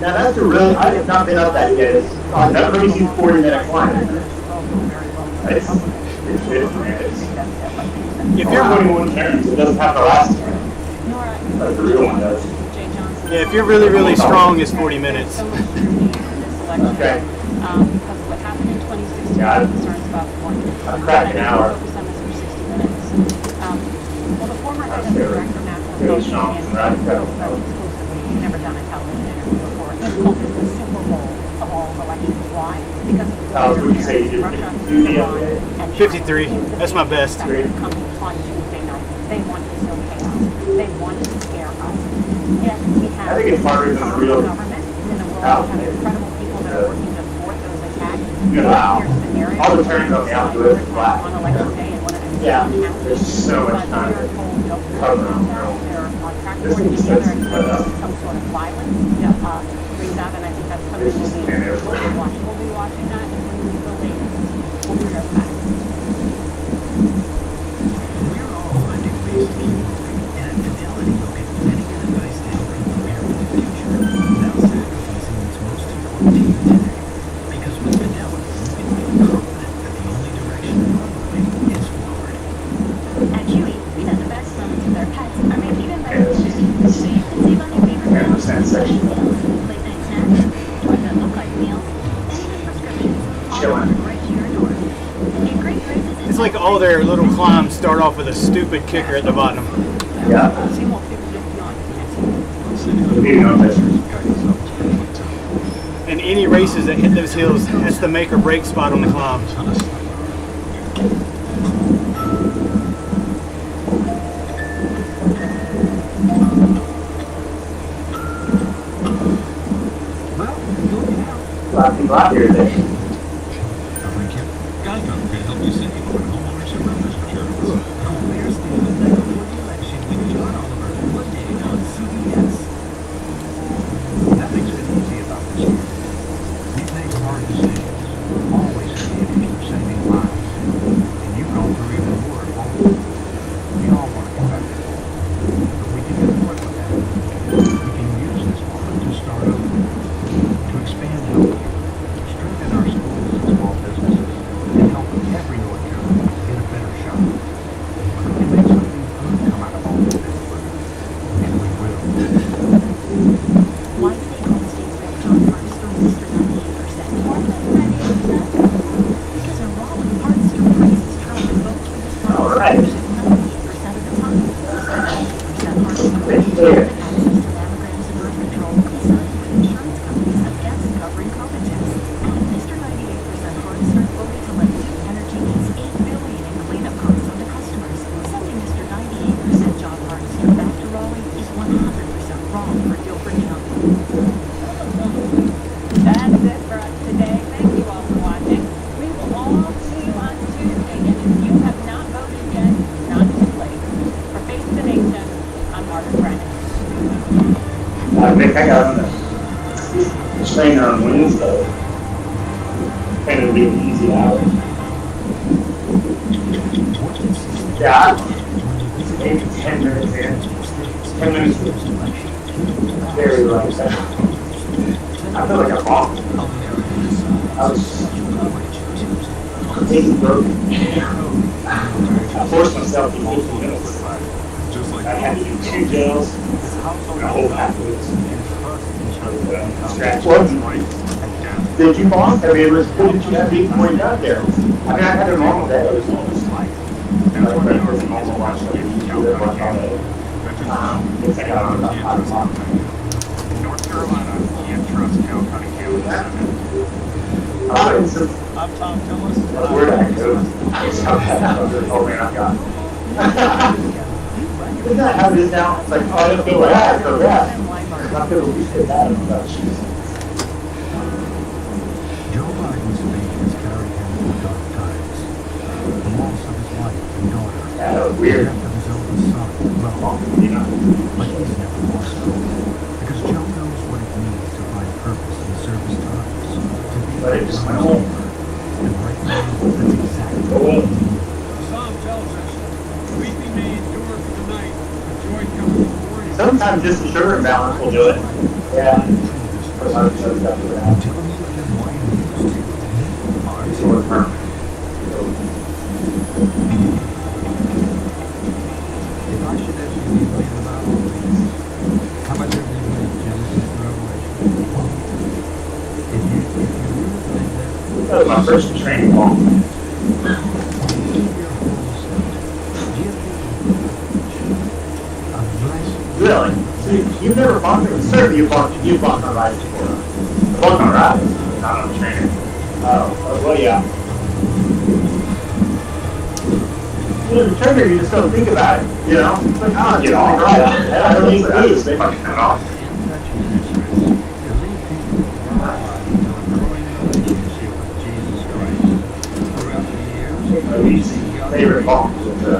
Now that's a really, I have not been up that yet. It's on that crazy 40-minute climb. It's man. If You're you're 21 turns, it doesn't have to last turn. But the real one does. Yeah, if you're really, really strong, it's 40 minutes. So much energy into this election. Okay. Because of what happened in 2016, Got it. concerns about one. I'm cracking And I hour. focus on this for 60 minutes. Well, the former head of the Very- Director of National very Social strong, and right? exclusively, never done a television interview before. He's called it the Super Bowl of all elections. Why? Because of the What would you say you did? Russia, Do the Iran, other day? and 53. That's my best. Coming on Tuesday night. They want to sow chaos. They want to scare us. Yet we have I think it's harder than the real government in the world. We have incredible people that are working to thwart those attacks. Wow. Here's the narrative. All the turns on the outdoor is black. On election day and one of the Yeah, counties. there's so much But time we are to told no cover them. they're on track This for any is other just set up. some sort of violence brings out, and I think that's something This is we'll kind of- be watching. We'll be watching that, and when we the latest, we'll be right back. We're all finding ways to keep moving, and at Fidelity you'll get plenty of advice to help you prepare for the future without sacrificing what's most important to you today. Because with Fidelity, you can feel confident that the only direction you're moving is forward. At Chewy, we know the best moments with our pets are made even better with Chewy. So you can save on your favorite meals, 10% section. late night snacks, toys that look like meals, and even prescriptions. All Chillin'. delivered right to your door. And great prices. It's like all their little climbs start off with a stupid kicker at the bottom. Yeah. See more people get beyond Maybe not this. And any races that hit those hills, that's the make or break spot on the climb. A lot of people out here today. Geico can help you save on homeowners and renters insurance. Where's the night before the election with John Oliver Monday on CBS? Nothing's been easy about this year. We've made hard decisions, always in the interest of saving lives. And you've gone through even more at home. We all want to get back to home. But we can get more than that. We can use this moment to start over, to expand health, strengthen our schools and small businesses, and help every North Carolina get a better shot. And make something good come out of all of this. And we will. Why do they call the state's best job parts store Mr. 98%? Why is that 98%? Because a raw parts store prices drop in both Kansas City All right. 98% of the time. Mr. 98% parts store Right there. access to mammograms and birth control, besides with insurance companies have guests covering COVID tests. And Mr. 98% parts store voted to let Duke Energy ease $8 billion in cleanup costs onto customers. Sending Mr. 98% job parts store back to Raleigh is 100% wrong for Guilford County. That's it for us today. Thank you all for watching. We will all see you on Tuesday. And if you have not voted yet, it's not too late. For Face the Nation, I'm Margaret Brennan. Nick, I got on the trainer on Wednesday. And it'll be an easy hour. Yeah. Maybe 10 minutes in. 10 minutes was very light. I feel like I'm off. I was completely broken. I forced myself to do 50 minutes. I had to do 2 gels and a whole backwards. Scratch one. Did you fall? I mean, it was what did you have to eat before you got there? I mean, I had a normal day. It was almost like breakfast, normal lunch, work all day. It's like I got on about 5 o'clock. North Carolina can't trust Cal County I'm Tom Tillis. Where did I go? Oh man, I got it. Isn't that how it is now? It's like, oh, I didn't feel bad, I feel bad. I feel really bad about shit. Joe Biden's fate has carried him through dark times. The loss of his wife and daughter. Yeah, that was The weird. death of his eldest son. Well, You know, but he's never lost hope. Because Joe knows what it means to find purpose in service times. To be but it just went home. and right now, that's exactly Go what home. Psalm tells us, weeping may endure for the night, but joy comes in the morning. Sometimes just the sugar imbalance will do it. Yeah. For a lot of shows that do that. Tell me again why you used to. It's sort of permanent. If I should ask you anything about all these, how much have you lived friction training ball. Really? So you've never bought it? Certainly you bought on rides before. I bought on rides, not on training. Oh, well, yeah. You know, the trainer, you just don't think about it, you know? It's like, oh, get off. Right. I don't need to lose. They might cut off. Least favorite ball was the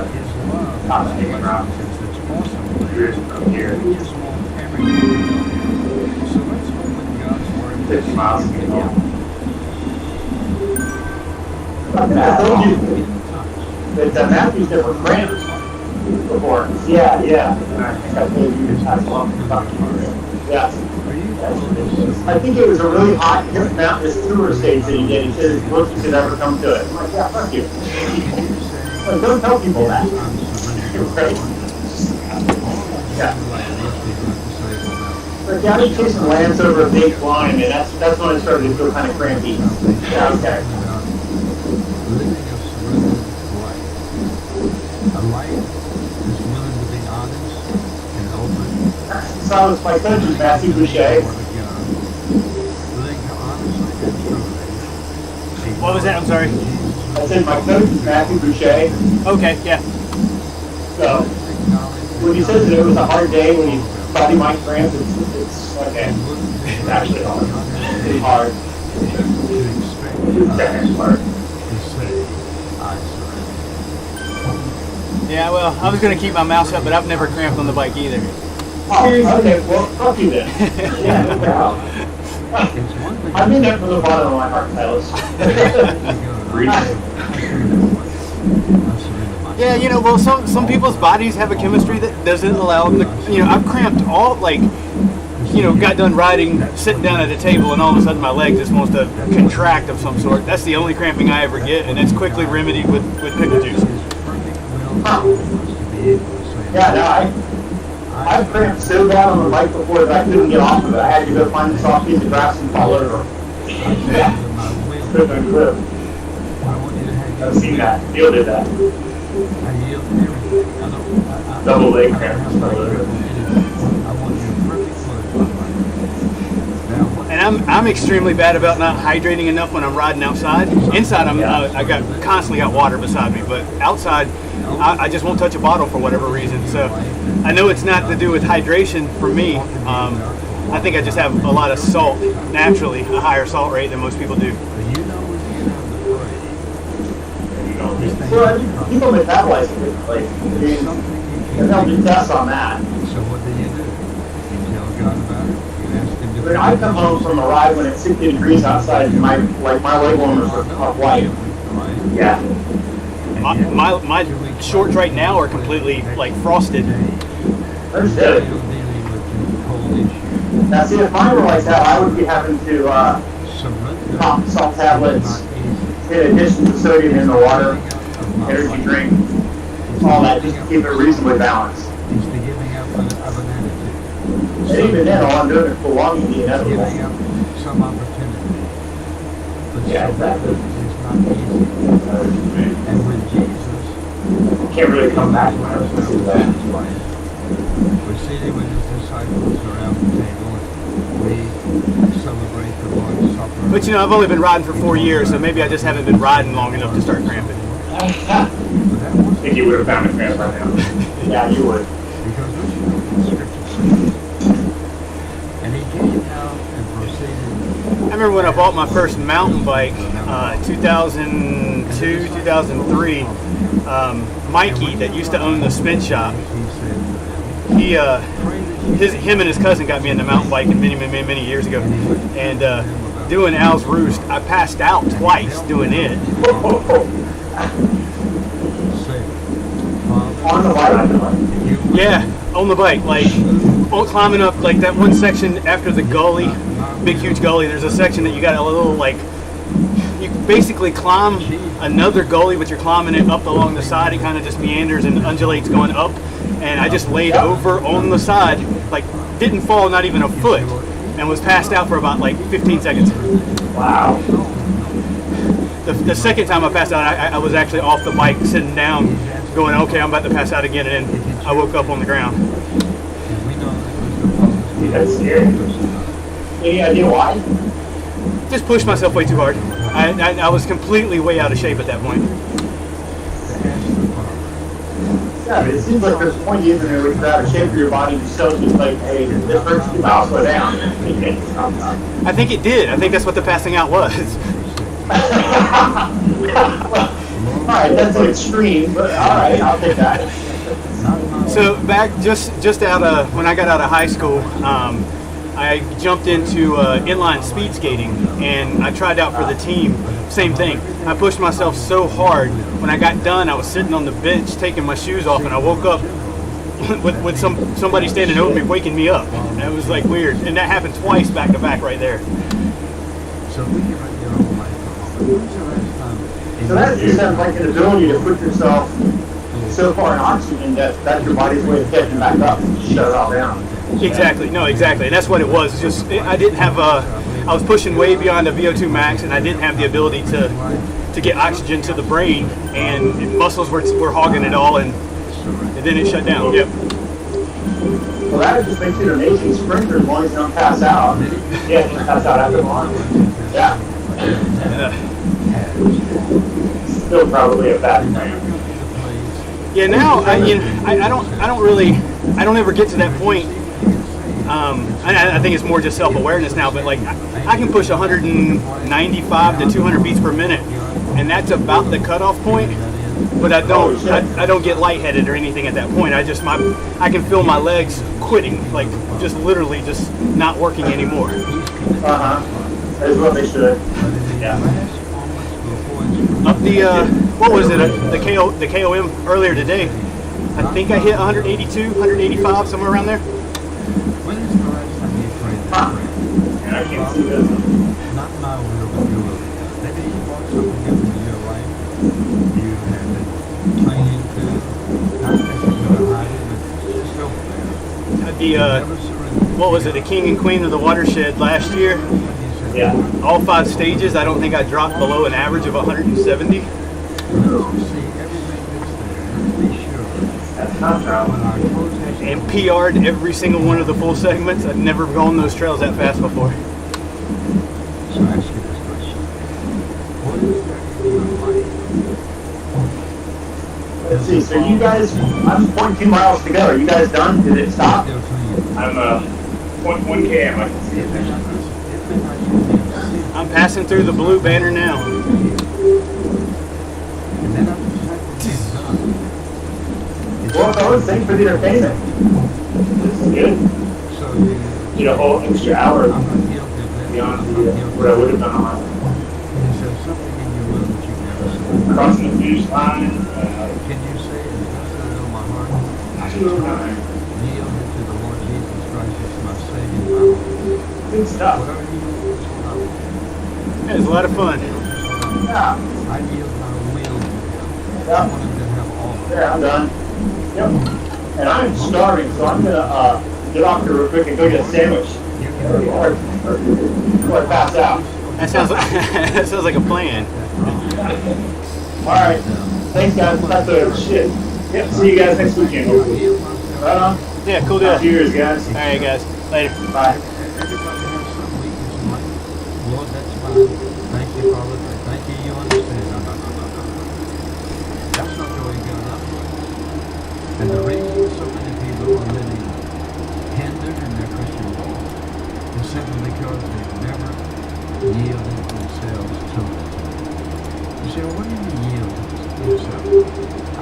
top taking route. Years from here. 50 miles to get home. I told you that Matthews never cramped before. Yeah. And I think I told you to pass along to Kentucky. Yes. I think it was a really hot mountainous tour stage that he did. He said his closest could ever come to it. I'm like, yeah, fuck you. Like, don't tell people that. It was great. Yeah. But yeah, I was chasing Lance over a big climb, and that's when it started to feel kind of crampy. Yeah, okay. So I was my coach is Matthew Boucher. What was that? I'm sorry. I said my coach is Matthew Boucher. Okay, yeah. So when he says that it was a hard day when he thought he might cramp, it's okay. It's actually hard. It's hard. It's hard. Yeah, well, I was going to keep my mouth shut, but I've never cramped on the bike either. Oh, okay, well, fuck you then. Yeah, no doubt. I've been there from the bottom of my heart, Silas. Yeah, you know, well, some people's bodies have a chemistry that doesn't allow them to, you know, I've cramped all, like, you know, got done riding, sitting down at a table, and all of a sudden my leg just wants to contract of some sort. That's the only cramping I ever get, and it's quickly remedied with pickle juice. Huh. Yeah, no, I've cramped so bad on the bike before that I couldn't get off of it. I had to go find a soft piece of grass and fall over. Yeah. Couldn't live. I've seen that. Neil did that. Double leg cramp. And I'm extremely bad about not hydrating enough when I'm riding outside. Inside, I constantly got water beside me, but outside, I just won't touch a bottle for whatever reason. So I know it's not to do with hydration for me. I think I just have a lot of salt naturally, a higher salt rate than most people do. Well, people metabolize it differently. They'll do tests on that. So what do? You tell God about it? When I come home from a ride when it's 60 degrees outside, and my leg warmers are white. Yeah. My shorts right now are completely like frosted. Understood. Now, see, if mine were like that, I would be having to pop salt tablets in addition to sodium in the water, energy drink, all that, just to keep it reasonably balanced. And even then, all I'm doing is prolonging the inevitable. Some opportunity. Yeah, exactly. And with Jesus, can't really come back when I was going to do that. we're seated with his disciples around the table. We celebrate the Lord's Supper. But you know, I've only been riding for 4 years, so maybe I just haven't been riding long enough to start cramping. I think you would have found a cramp by now. Yeah, you would. Because this is what the Scripture says. And he came out and proceeded. I remember when I bought my first mountain bike, 2002, 2003. Mikey, that used to own the Spin Shop, him and his cousin got me into mountain biking many years ago. And doing Al's Roost, I passed out twice doing it. On the bike? Yeah, on the bike, like climbing up like that one section after the gully, big huge gully. There's a section that you got a little like, you basically climb another gully, but you're climbing it up along the side. It kind of just meanders and undulates going up. And I just laid over on the side, like didn't fall not even a foot, and was passed out for about like 15 seconds. Wow. the second time I passed out, I was actually off the bike, sitting down, going, okay, I'm about to pass out again, and then I woke up on the ground. That's scary. Any idea why? Just pushed myself way too hard. I was completely way out of shape at that point. Yeah, but it seems like there's a point even where you're out of shape for your body, you still just like, hey, this hurts too much, slow down. I think it did. I think that's what the passing out was. All right, that's an extreme, but all right, I'll take that. So back just out of when I got out of high school, I jumped into inline speed skating, and I tried out for the team. Same thing. I pushed myself so hard. When I got done, I was sitting on the bench taking my shoes off, and I woke up with somebody standing over me, waking me up. And it was like weird, and that happened twice back to back right there. So that just sounds like an ability to put yourself so far in oxygen that that's your body's way of catching back up and shut it all down. Exactly. No, exactly. And that's what it was. It's just I didn't have I was pushing way beyond the VO2 max, and I didn't have the ability to get oxygen to the brain, and muscles were hogging it all, and then it shut down. Yep. Well, that just makes you an amazing sprinter as long as you don't pass out. Yeah, you pass out after long. Yeah. Still probably a bad thing. Yeah. Now I don't ever get to that point. I think it's more just self-awareness now, but like I can push 195 to 200 beats per minute, and that's about the cutoff point. But I don't get lightheaded or anything at that point. I can feel my legs quitting, like just literally just not working anymore. That's what they should. Yeah. Up the what was it? The KOM earlier today. I think I hit 182, 185, somewhere around there. And I can't see this. Not my will, but your will. Maybe you want something different in your life. You have been training to, not necessarily hide it, but just go there. What was it? The king and queen of the watershed last year. Yeah. All 5 stages. I don't think I dropped below an average of 170. That's not travel. And PR'd every single one of the full segments. I've never gone those trails that fast before. So ask you this question. What is that in your life? Let's see, so you guys, I'm 0.2 miles to go. Are you guys done? Did it stop? I'm 0.1 km. I can see it there. I'm passing through the blue banner now. Well, I was saying for the entertainment. This is good. Get a whole extra hour beyond what I would have done on my crossing the finish line. Can you say it? In my heart, I kneel to the Lord Jesus Christ as my Savior. Good stuff. Whatever you do, It was a lot of fun. Yeah. I yield my will to Him. I Yeah. want Him to have all of it. There, I'm done. Yep. And I'm starving, so I'm gonna get off here real quick and go get a sandwich. Or pass out. That sounds like a plan. All right. Thanks, guys. That's a shit. Yep. See you guys next weekend. Right on. Yeah, cool deal. Cheers, guys. All right, guys. Later. Bye. Lord, that's fine. Thank you, Father. Thank you. You understand. No. That's not the way God operates. And the reason so many people are living hindered in their Christian walk is simply because they've never yielded themselves to it. You say, well, what do you mean yield yourself?